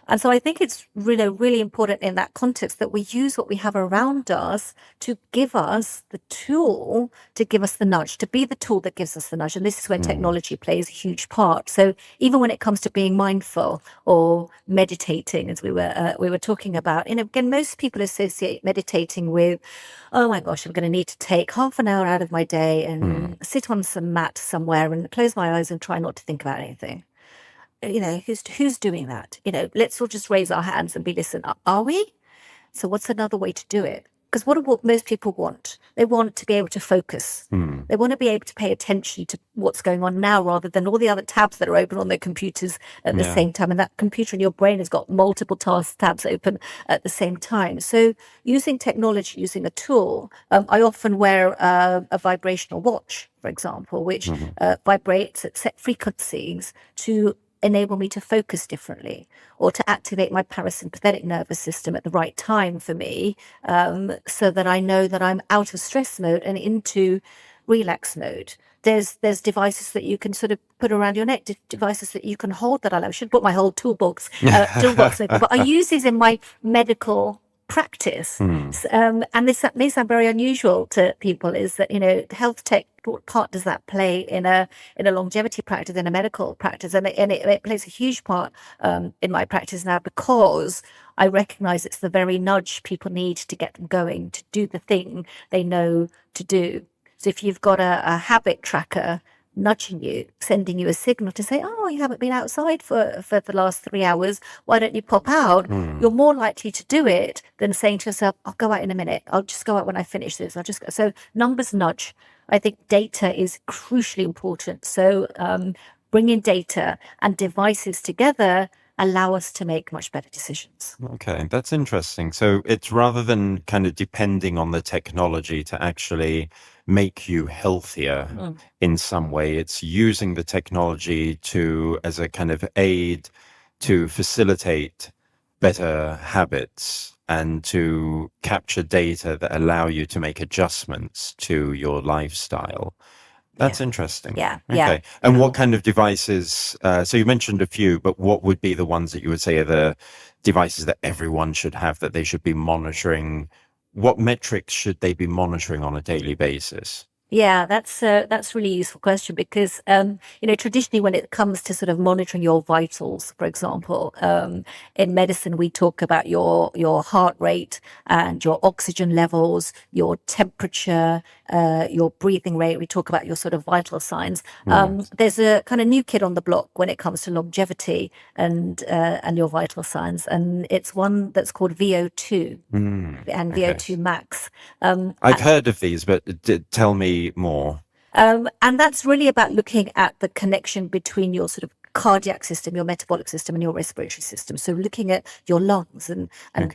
And so I think it's really, really important in that context that we use what we have around us to give us the tool, to give us the nudge, to be the tool that gives us the nudge. And this is where technology plays a huge part. So even when it comes to being mindful or meditating, as we were talking about, again, most people associate meditating with, oh my gosh, I'm going to need to take half an hour out of my day and sit on some mat somewhere and close my eyes and try not to think about anything. Who's doing that? Let's all just raise our hands and listen, are we? So what's another way to do it? Because what most people want? They want to be able to focus. They want to be able to pay attention to what's going on now rather than all the other tabs that are open on their computers at the same time. And that computer in your brain has got multiple tabs open at the same time. So using technology, using a tool, I often wear a vibrational watch, for example, which vibrates at set frequencies to enable me to focus differently or to activate my parasympathetic nervous system at the right time for me, so that I know that I'm out of stress mode and into relax mode. There's devices that you can sort of put around your neck, devices that you can hold that I should put my whole toolbox open. But I use these in my medical practice. And this may sound very unusual to people, is that, health tech, what part does that play in a longevity practice, in a medical practice? And it plays a huge part in my practice now, because I recognize it's the very nudge people need to get them going, to do the thing they know to do. So if you've got a habit tracker nudging you, sending you a signal to say, oh, you haven't been outside for the last 3 hours, why don't you pop out? You're more likely to do it than saying to yourself, I'll go out in a minute, I'll just go out when I finish this, I'll just go. So numbers nudge. I think data is crucially important. So bringing data and devices together allow us to make much better decisions. Okay, that's interesting. So it's rather than kind of depending on the technology to actually make you healthier in some way, it's using the technology as a kind of aid to facilitate better habits and to capture data that allow you to make adjustments to your lifestyle. That's interesting. Yeah. Okay. And what kind of devices? So you mentioned a few, but what would be the ones that you would say are the devices that everyone should have, that they should be monitoring? What metrics should they be monitoring on a daily basis? Yeah, that's a really useful question, because traditionally when it comes to sort of monitoring your vitals, for example, in medicine we talk about your heart rate and your oxygen levels, your temperature, your breathing rate. We talk about your sort of vital signs. There's a kind of new kid on the block when it comes to longevity and your vital signs, and it's one that's called VO2 and VO2 max. I've heard of these, but tell me more. And that's really about looking at the connection between your sort of cardiac system, your metabolic system, and your respiratory system. So looking at your lungs and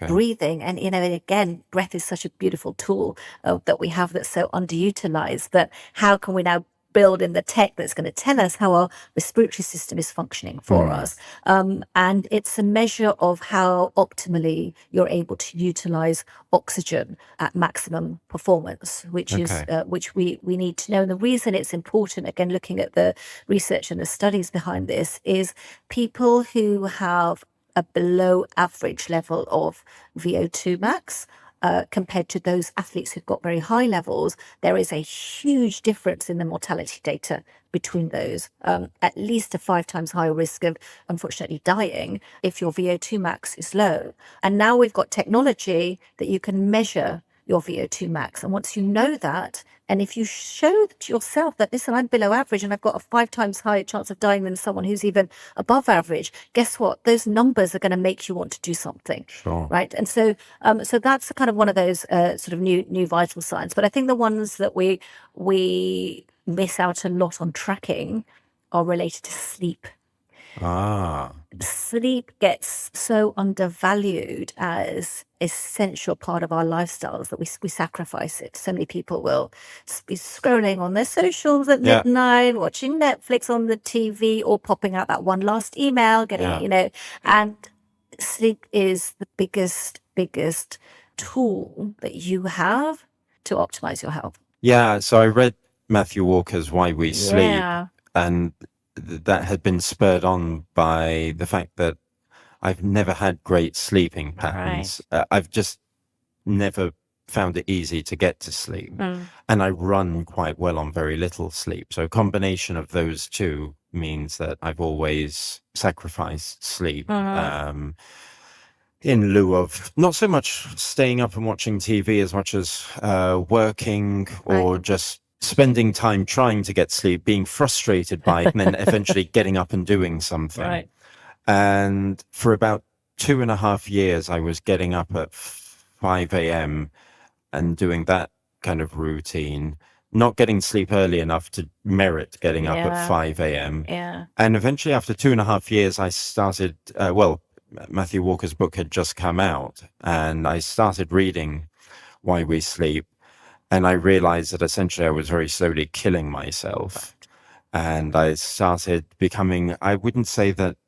breathing. And, again, breath is such a beautiful tool that we have that's so underutilized, that how can we now build in the tech that's going to tell us how our respiratory system is functioning for us. And it's a measure of how optimally you're able to utilize oxygen at maximum performance, which is which we need to know. And the reason it's important, again, looking at the research and the studies behind this, is people who have a below average level of VO2 max, compared to those athletes who've got very high levels, there is a huge difference in the mortality data between those. At least a 5 times higher risk of, unfortunately, dying if your VO2 max is low. And now we've got technology that you can measure your VO2 max. And once you know that, and if you show to yourself that, listen, I'm below average and I've got a 5 times higher chance of dying than someone who's even above average, guess what? Those numbers are going to make you want to do something. Sure. Right. And so that's kind of one of those sort of new vital signs. But I think the ones that we miss out a lot on tracking are related to sleep. Sleep gets so undervalued as essential part of our lifestyles that we sacrifice it. So many people will be scrolling on their socials at midnight, watching Netflix on the TV, or popping out that one last email, getting and sleep is the biggest tool that you have to optimize your health. Yeah, so I read Matthew Walker's Why We Sleep, and that had been spurred on by the fact that I've never had great sleeping patterns. I've just never found it easy to get to sleep. And I run quite well on very little sleep. So a combination of those two means that I've always sacrificed sleep. In lieu of not so much staying up and watching TV as much as working or just spending time trying to get sleep, being frustrated by it, and then eventually getting up and doing something. And for about 2.5 years, I was getting up at 5 a.m. and doing that kind of routine, not getting sleep early enough to merit getting up at 5 a.m. And eventually, after 2.5 years, I started, Matthew Walker's book had just come out, and I started reading Why We Sleep. And I realized that essentially I was very slowly killing myself. And I started becoming, I wouldn't say that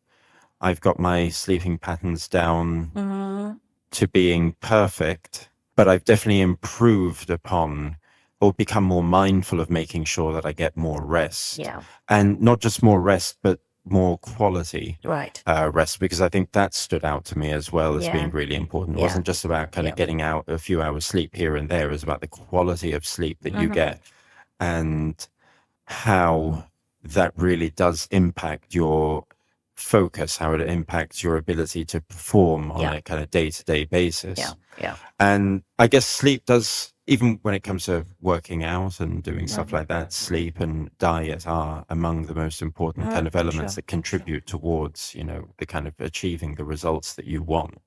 I've got my sleeping patterns down to being perfect, but I've definitely improved upon or become more mindful of making sure that I get more rest. And not just more rest, but more quality rest, because I think that stood out to me as well as being really important. It wasn't just about kind of getting out a few hours sleep here and there. It was about the quality of sleep that you get and how that really does impact your focus, how it impacts your ability to perform on a kind of day-to-day basis. And I guess sleep does, even when it comes to working out and doing stuff like that, sleep and diet are among the most important kind of elements that contribute towards, the kind of achieving the results that you want.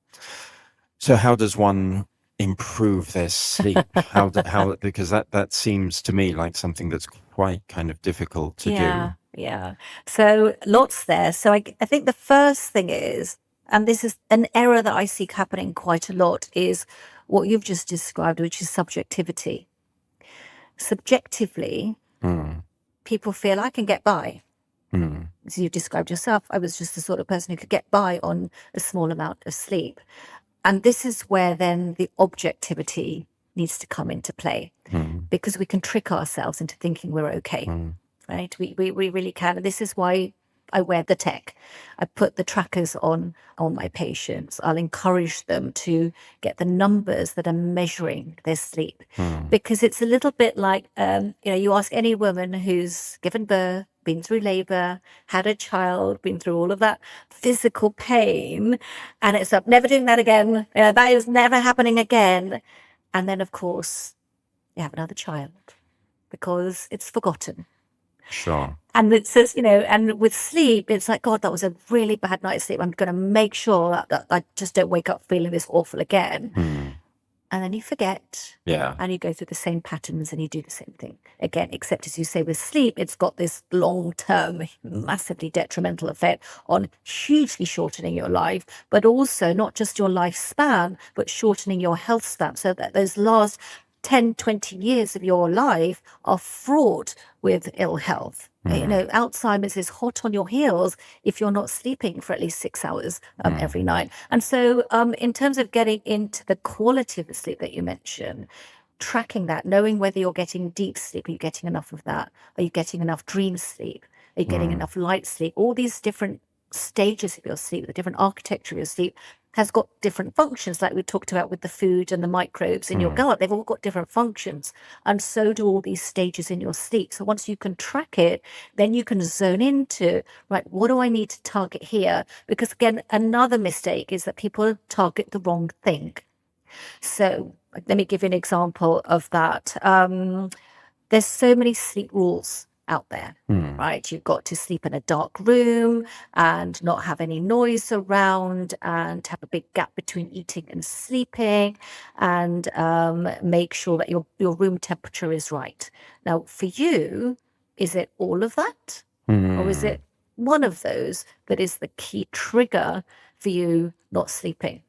So how does one improve their sleep? How because that seems to me like something that's quite kind of difficult to do. So lots there. So I think the first thing is, and this is an error that I see happening quite a lot, is what you've just described, which is subjectivity. Subjectively, people feel I can get by. As you described yourself, I was just the sort of person who could get by on a small amount of sleep. And this is where then the objectivity needs to come into play, because we can trick ourselves into thinking we're okay, right? We really can. And this is why I wear the tech. I put the trackers on my patients. I'll encourage them to get the numbers that are measuring their sleep, because it's a little bit like, you ask any woman who's given birth, been through labor, had a child, been through all of that physical pain, and it's up, never doing that again. That is never happening again. And then, of course, you have another child because it's forgotten. Sure. And it says, and with sleep, it's like, God, that was a really bad night's sleep. I'm going to make sure that I just don't wake up feeling this awful again. And then you forget. And you go through the same patterns and you do the same thing again, except as you say, with sleep, it's got this long-term, massively detrimental effect on hugely shortening your life, but also not just your lifespan, but shortening your health span, so that those last 10, 20 years of your life are fraught with ill health. Alzheimer's is hot on your heels if you're not sleeping for at least 6 hours every night. And so in terms of getting into the quality of the sleep that you mentioned, tracking that, knowing whether you're getting deep sleep, are you getting enough of that? Are you getting enough dream sleep? Are you getting enough light sleep? All these different stages of your sleep, the different architecture of your sleep has got different functions, like we talked about with the food and the microbes in your gut. They've all got different functions. And so do all these stages in your sleep. So once you can track it, then you can zone into, right, what do I need to target here? Because again, another mistake is that people target the wrong thing. So let me give you an example of that. There's so many sleep rules out there, right? You've got to sleep in a dark room and not have any noise around and have a big gap between eating and sleeping, and make sure that your room temperature is right. Now, for you, is it all of that? Or is it one of those that is the key trigger for you not sleeping?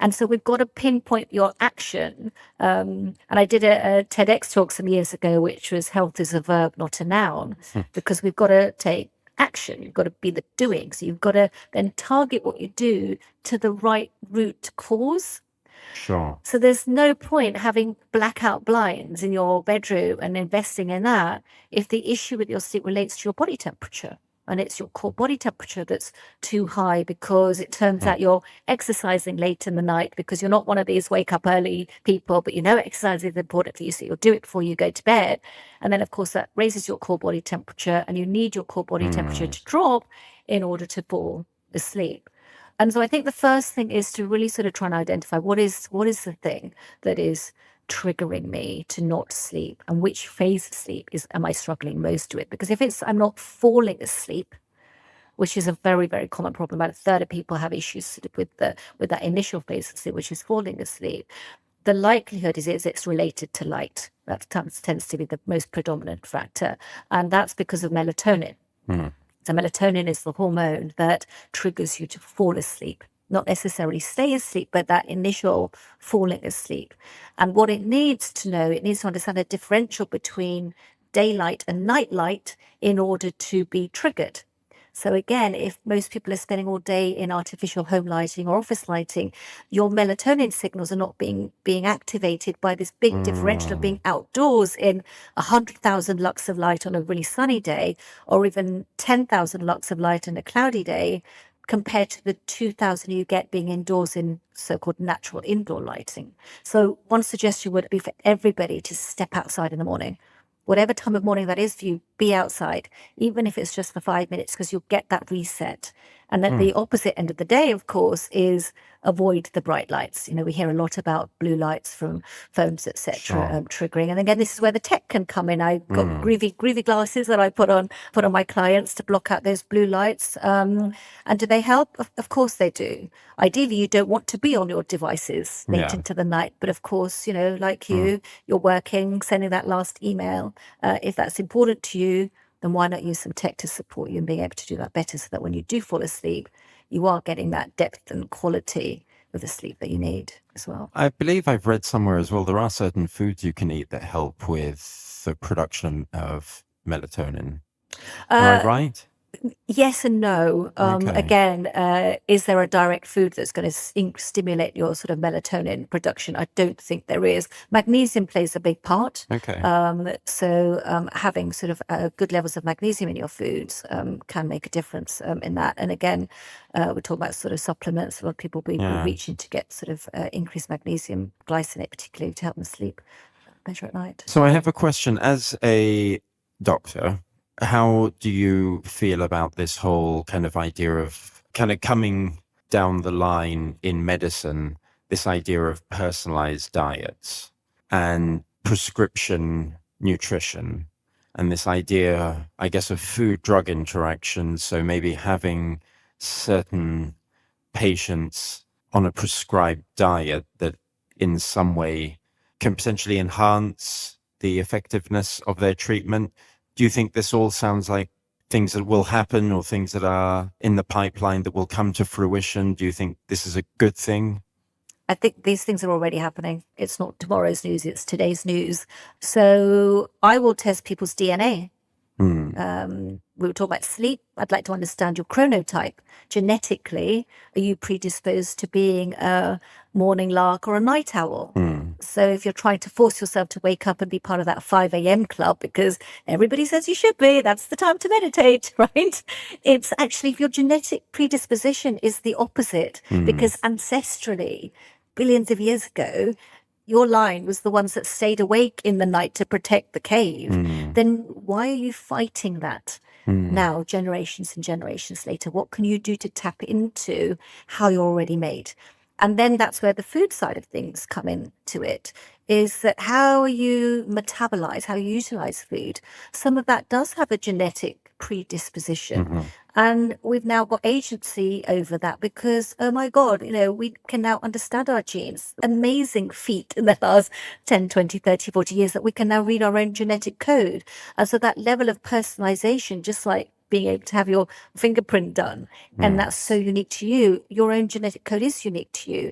And so we've got to pinpoint your action. And I did a TEDx talk some years ago, which was health is a verb, not a noun, because we've got to take action. You've got to be the doing. So you've got to then target what you do to the right root cause. Sure. So there's no point having blackout blinds in your bedroom and investing in that if the issue with your sleep relates to your body temperature. And it's your core body temperature that's too high because it turns out you're exercising late in the night because you're not one of these wake up early people, but you know exercise is important for you, so you'll do it before you go to bed. And then, of course, that raises your core body temperature, and you need your core body temperature to drop in order to fall asleep. And so I think the first thing is to really sort of try and identify what is the thing that is triggering me to not sleep, and which phase of sleep am I struggling most with? Because if it's I'm not falling asleep, which is a very, very common problem, about a third of people have issues sort of with that initial phase of sleep, which is falling asleep. The likelihood is it's related to light. That tends to be the most predominant factor, and that's because of melatonin. So melatonin is the hormone that triggers you to fall asleep, not necessarily stay asleep, but that initial falling asleep. And what it needs to know, it needs to understand a differential between daylight and night light in order to be triggered. So again, if most people are spending all day in artificial home lighting or office lighting, your melatonin signals are not being activated by this big differential of being outdoors in 100,000 lux of light on a really sunny day, or even 10,000 lux of light on a cloudy day, compared to the 2,000 you get being indoors in so-called natural indoor lighting. So one suggestion would be for everybody to step outside in the morning. Whatever time of morning that is for you, be outside, even if it's just for 5 minutes, because you'll get that reset. And then the opposite end of the day, of course, is avoid the bright lights. You know, we hear a lot about blue lights from phones, etc., triggering. And again, this is where the tech can come in. I've got groovy glasses that I put on my clients to block out those blue lights. And do they help? Of course they do. Ideally, you don't want to be on your devices late into the night. But of course, you know, like you're working, sending that last email. If that's important to you, then why not use some tech to support you in being able to do that better, so that when you do fall asleep, you are getting that depth and quality of the sleep that you need as well. I believe I've read somewhere as well, there are certain foods you can eat that help with the production of melatonin. Am I right? Yes and no. Okay. Again, is there a direct food that's going to stimulate your sort of melatonin production? I don't think there is. Magnesium plays a big part. Okay. So having sort of good levels of magnesium in your foods can make a difference in that. And again, we talk about sort of supplements. A lot of people will be reaching to get sort of increased magnesium glycinate, particularly to help them sleep better at night. So I have a question. As a doctor, how do you feel about this whole kind of idea of kind of coming down the line in medicine, this idea of personalized diets and prescription nutrition, and this idea, I guess, of food-drug interactions? So maybe having certain patients on a prescribed diet that in some way can potentially enhance the effectiveness of their treatment. Do you think this all sounds like things that will happen, or things that are in the pipeline that will come to fruition? Do you think this is a good thing? I think these things are already happening. It's not tomorrow's news, it's today's news. So I will test people's DNA. we were talking about sleep. I'd like to understand your chronotype. Genetically, are you predisposed to being a morning lark or a night owl? So if you're trying to force yourself to wake up and be part of that 5 a.m. club because everybody says you should be, that's the time to meditate, right? It's actually, if your genetic predisposition is the opposite, because ancestrally, billions of years ago, your line was the ones that stayed awake in the night to protect the cave, then why are you fighting that now, generations and generations later? What can you do to tap into how you're already made? And then that's where the food side of things come into it, is that how you metabolize, how you utilize food. Some of that does have a genetic predisposition. And we've now got agency over that because, oh my God, we can now understand our genes. Amazing feat in the last 10, 20, 30, 40 years that we can now read our own genetic code. And so that level of personalization, just like being able to have your fingerprint done, and that's so unique to you, your own genetic code is unique to you.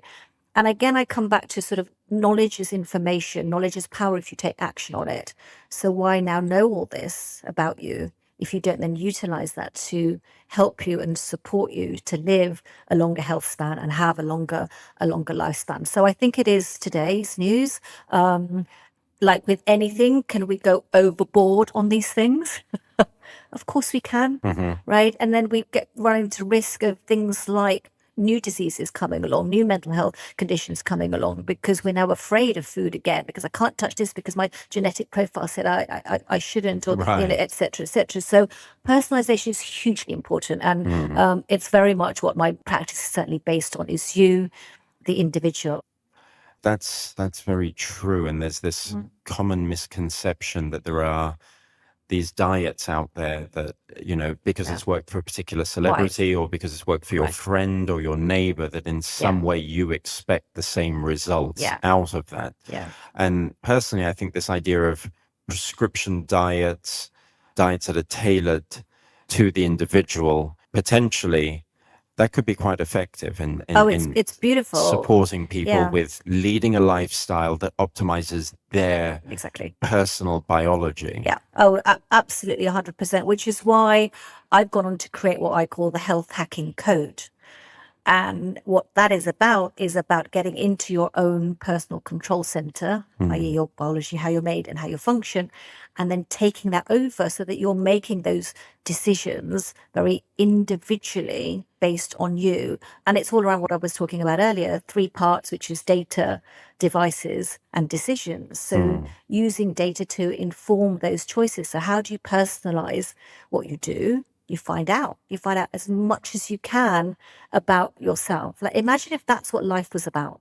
And again, I come back to sort of knowledge is information, knowledge is power if you take action on it. So why now know all this about you if you don't then utilize that to help you and support you to live a longer health span and have a longer lifespan? So I think it is today's news. Like with anything, can we go overboard on these things? Of course we can, right? And then we run into risk of things like new diseases coming along, new mental health conditions coming along, because we're now afraid of food again, because I can't touch this because my genetic profile said I shouldn't, or et cetera, et cetera. So personalization is hugely important. And it's very much what my practice is certainly based on, is you, the individual. That's very true. And there's this common misconception that there are these diets out there that, because it's worked for a particular celebrity or because it's worked for your friend or your neighbor, that in some way you expect the same results out of that. And personally, I think this idea of prescription diets that are tailored to the individual, potentially that could be quite effective in it's beautiful, supporting people with leading a lifestyle that optimizes their personal biology. Absolutely, 100%, which is why I've gone on to create what I call the health hacking code. And what that is about getting into your own personal control center, i.e. your biology, how you're made and how you function, and then taking that over so that you're making those decisions very individually based on you. And it's all around what I was talking about earlier, 3 parts, which is data, devices, and decisions. So using data to inform those choices. So how do you personalize what you do? You find out as much as you can about yourself. Like, imagine if that's what life was about.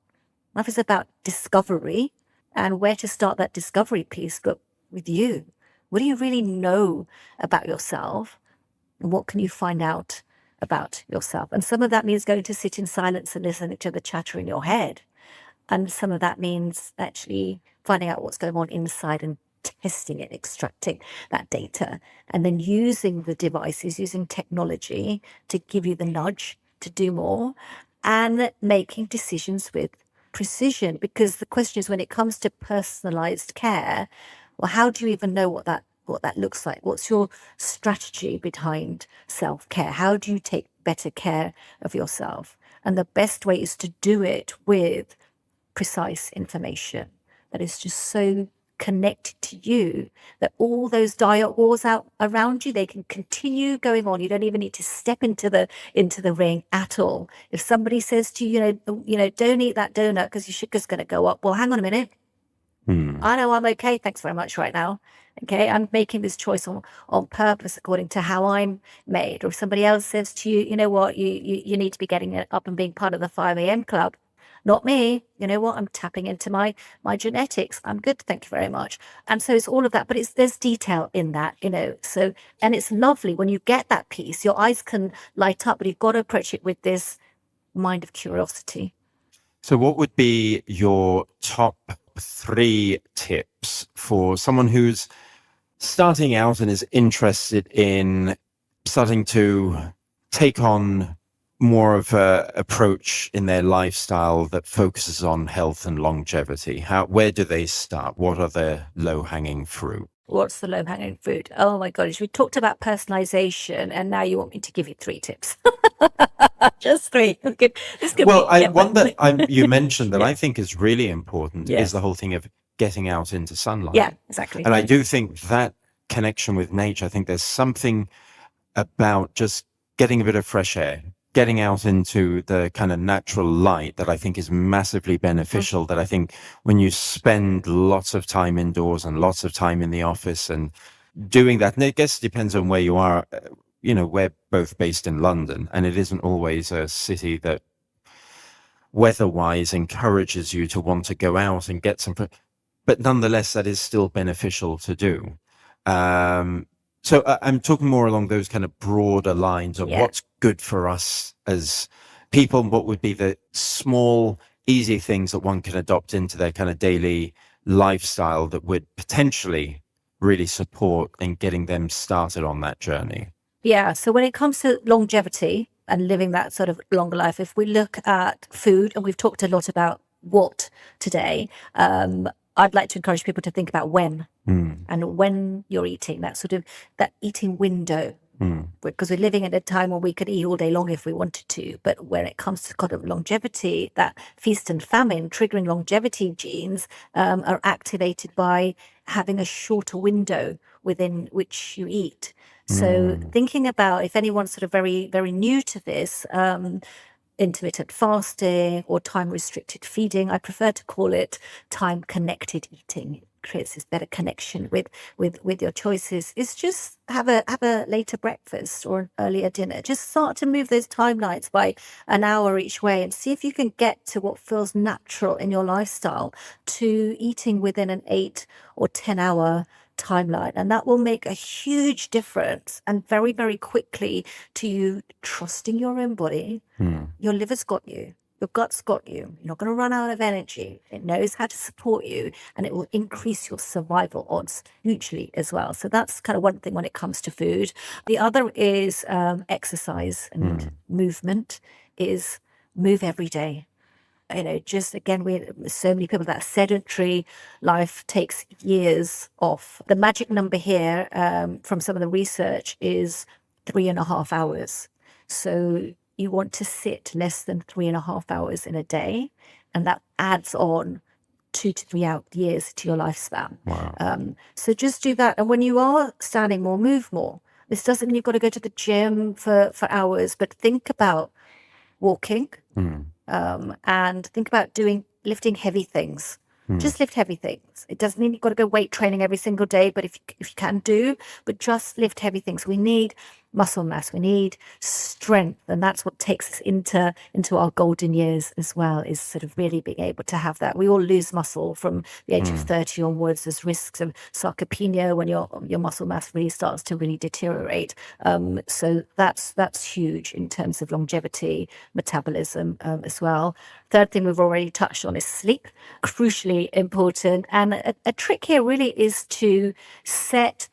Life is about discovery, and where to start that discovery piece, but with you. What do you really know about yourself? And what can you find out about yourself? And some of that means going to sit in silence and listen to the chatter in your head. And some of that means actually finding out what's going on inside and testing it, extracting that data, and then using the devices, using technology to give you the nudge to do more, and making decisions with precision. Because the question is, when it comes to personalized care, well, how do you even know what that looks like? What's your strategy behind self-care? How do you take better care of yourself? And the best way is to do it with precise information that is just so connected to you that all those diet wars out around you, they can continue going on. You don't even need to step into the ring at all. If somebody says to you, don't eat that donut because your sugar's going to go up, well, hang on a minute. I know I'm okay, thanks very much right now. Okay, I'm making this choice on purpose according to how I'm made. Or if somebody else says to you, you know what, you need to be getting up and being part of the 5 a.m. club. Not me. You know what? I'm tapping into my genetics. I'm good. Thank you very much. And so it's all of that, but there's detail in that, so, and it's lovely when you get that piece, your eyes can light up, but you've got to approach it with this mind of curiosity. So what would be your top 3 tips for someone who's starting out and is interested in starting to take on more of a approach in their lifestyle that focuses on health and longevity? Where do they start? What are the low-hanging fruit? What's the low-hanging fruit? Oh my gosh, we talked about personalization, and now you want me to give you 3 tips. Just 3. Okay. This could Well, be, yeah, one that you mentioned that yeah, I think is really important is the yes, whole thing of getting out into sunlight. yeah, exactly. And I do think that connection with nature, I think there's something about just getting a bit of fresh air, getting out into the kind of natural light that I think is massively beneficial. That I think when you spend lots of time indoors and lots of time in the office and doing that, and I guess it depends on where you are. We're both based in London, and it isn't always a city that weather-wise encourages you to want to go out and get some, but nonetheless, that is still beneficial to do. So I'm talking more along those kind of broader lines of Yeah. what's good for us as people, and what would be the small, easy things that one can adopt into their kind of daily lifestyle that would potentially really support in getting them started on that journey. Yeah. So when it comes to longevity and living that sort of longer life, if we look at food, and we've talked a lot about what today, I'd like to encourage people to think about when and when you're eating, that sort of that eating window. Because we're living in a time when we could eat all day long if we wanted to, but when it comes to kind of longevity, that feast and famine triggering longevity genes are activated by having a shorter window within which you eat. So thinking about, if anyone's sort of very, very new to this, intermittent fasting or time restricted feeding, I prefer to call it time connected eating. It creates this better connection with your choices. Is just have a later breakfast or an earlier dinner. Just start to move those timelines by an hour each way and see if you can get to what feels natural in your lifestyle to eating within an 8 or 10 hour timeline. And that will make a huge difference, and very, very quickly, to you trusting your own body. Your liver's got you. Your gut's got you. You're not going to run out of energy. It knows how to support you, and it will increase your survival odds hugely as well. So that's kind of one thing when it comes to food. The other is exercise and movement. Is move every day. Just again, so many people that are sedentary. Life takes years off. The magic number here, from some of the research, is 3.5 hours. So you want to sit less than 3.5 hours in a day, and that adds on 2 to 3 years to your lifespan. Wow. So just do that. And when you are standing more, move more. This doesn't mean you've got to go to the gym for hours, but think about walking, and think about lifting heavy things. Just lift heavy things. It doesn't mean you've got to go weight training every single day, but if you can do, but just lift heavy things. We need muscle mass. We need strength, and that's what takes us into our golden years as well. Is sort of really being able to have that. We all lose muscle from the age of 30 onwards. There's risks of sarcopenia when your muscle mass really starts to really deteriorate. So that's huge in terms of longevity, metabolism as well. Third thing we've already touched on is sleep, crucially important. And a trick here really is to set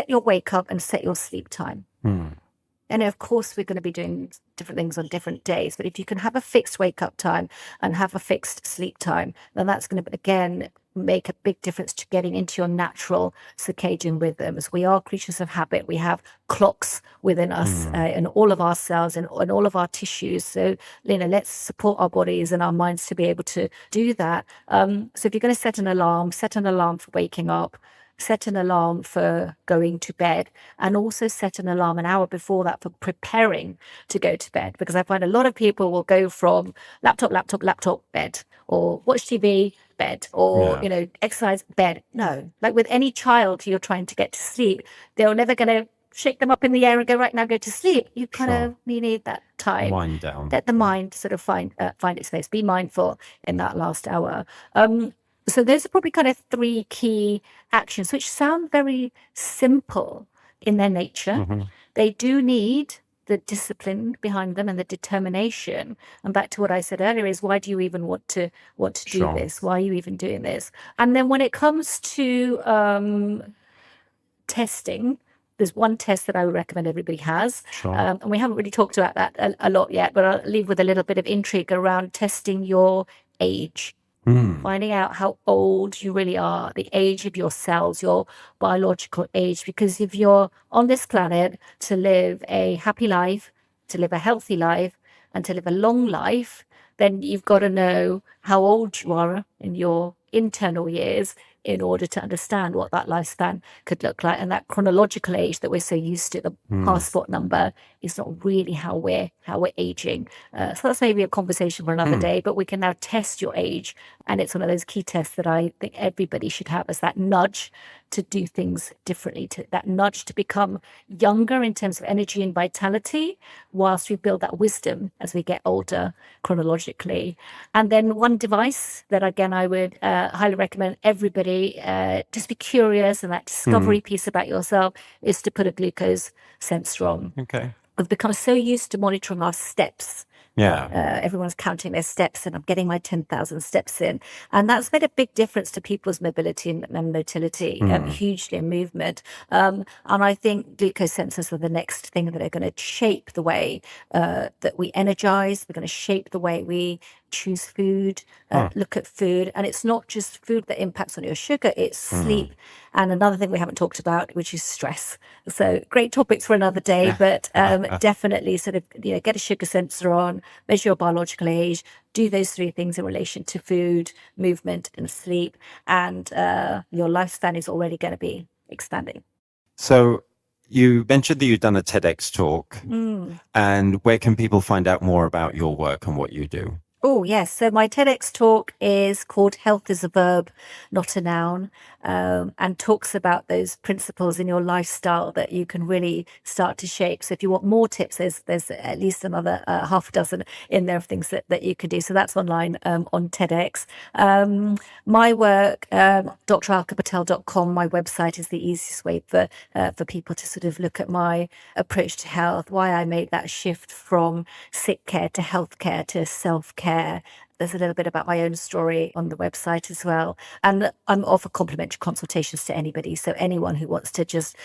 your wake up and set your sleep time. And of course, we're going to be doing different things on different days. But if you can have a fixed wake up time and have a fixed sleep time, then that's going to, again, make a big difference to getting into your natural circadian rhythms. We are creatures of habit. We have clocks within us, in all of our cells and all of our tissues. So, let's support our bodies and our minds to be able to do that. So if you're going to set an alarm for waking up, set an alarm for going to bed, and also set an alarm an hour before that for preparing to go to bed. Because I find a lot of people will go from laptop, bed, or watch TV, bed, or, exercise, bed. No, like with any child you're trying to get to sleep, they're never going to shake them up in the air and go, right now, go to sleep. You you need that time. Wind down. Let the mind sort of find its space. Be mindful in that last hour. So those are probably kind of 3 key actions, which sound very simple in their nature. They do need the discipline behind them and the determination. And back to what I said earlier is, why do you even want to do this? Why are you even doing this? And then when it comes to testing, there's one test that I would recommend everybody has. And we haven't really talked about that a lot yet, but I'll leave with a little bit of intrigue around testing your age. Mm. Finding out how old you really are, the age of your cells, your biological age. Because if you're on this planet to live a happy life, to live a healthy life, and to live a long life, then you've got to know how old you are in your internal years in order to understand what that lifespan could look like. And that chronological age that we're so used to, the passport number, is not really how we're aging. So that's maybe a conversation for another day, but we can now test your age. And it's one of those key tests that I think everybody should have, as that nudge to do things differently, to that nudge to become younger in terms of energy and vitality, whilst we build that wisdom as we get older chronologically. And then one device that, again, I would highly recommend everybody just be curious, and that discovery piece about yourself, is to put a glucose sensor on. Okay. We've become so used to monitoring our steps. Yeah. Everyone's counting their steps, and I'm getting my 10,000 steps in. And that's made a big difference to people's mobility and motility, hugely in movement. And I think glucose sensors are the next thing that are going to shape the way that we energize. We're going to shape the way we choose food, look at food. And it's not just food that impacts on your sugar, it's sleep. And another thing we haven't talked about, which is stress. So great topics for another day, but definitely sort of, get a sugar sensor on, measure your biological age, do those three things in relation to food, movement, and sleep. And your lifespan is already going to be expanding. So you mentioned that you've done a TEDx talk, and where can people find out more about your work and what you do? Oh, yes. So my TEDx talk is called Health is a Verb, Not a Noun, and talks about those principles in your lifestyle that you can really start to shape. So if you want more tips, there's at least another half a dozen in there of things that you can do. So that's online on TEDx. My work, dralkapatel.com, my website, is the easiest way for people to sort of look at my approach to health, why I made that shift from sick care to healthcare to self-care. There's a little bit about my own story on the website as well. And I'm offer complimentary consultations to anybody. So anyone who wants to just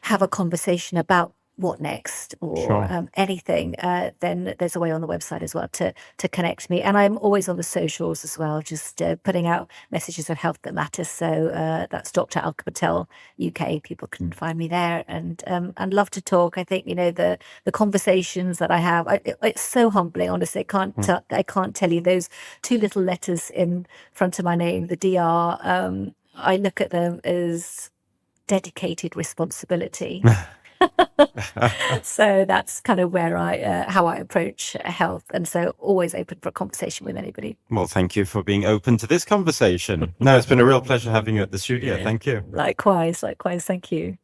have a conversation about what next, or anything, then there's a way on the website as well to connect me. And I'm always on the socials as well, just putting out messages of health that matters. So that's Dr. Alka Patel UK. People can find me there, and love to talk. I think the conversations that I have, it's so humbling. Honestly, I can't tell you those two little letters in front of my name, the DR. I look at them as dedicated responsibility. So that's kind of where how I approach health, and so always open for a conversation with anybody. Well, thank you for being open to this conversation. No, it's been a real pleasure having you at the studio. Thank you. Likewise, thank you.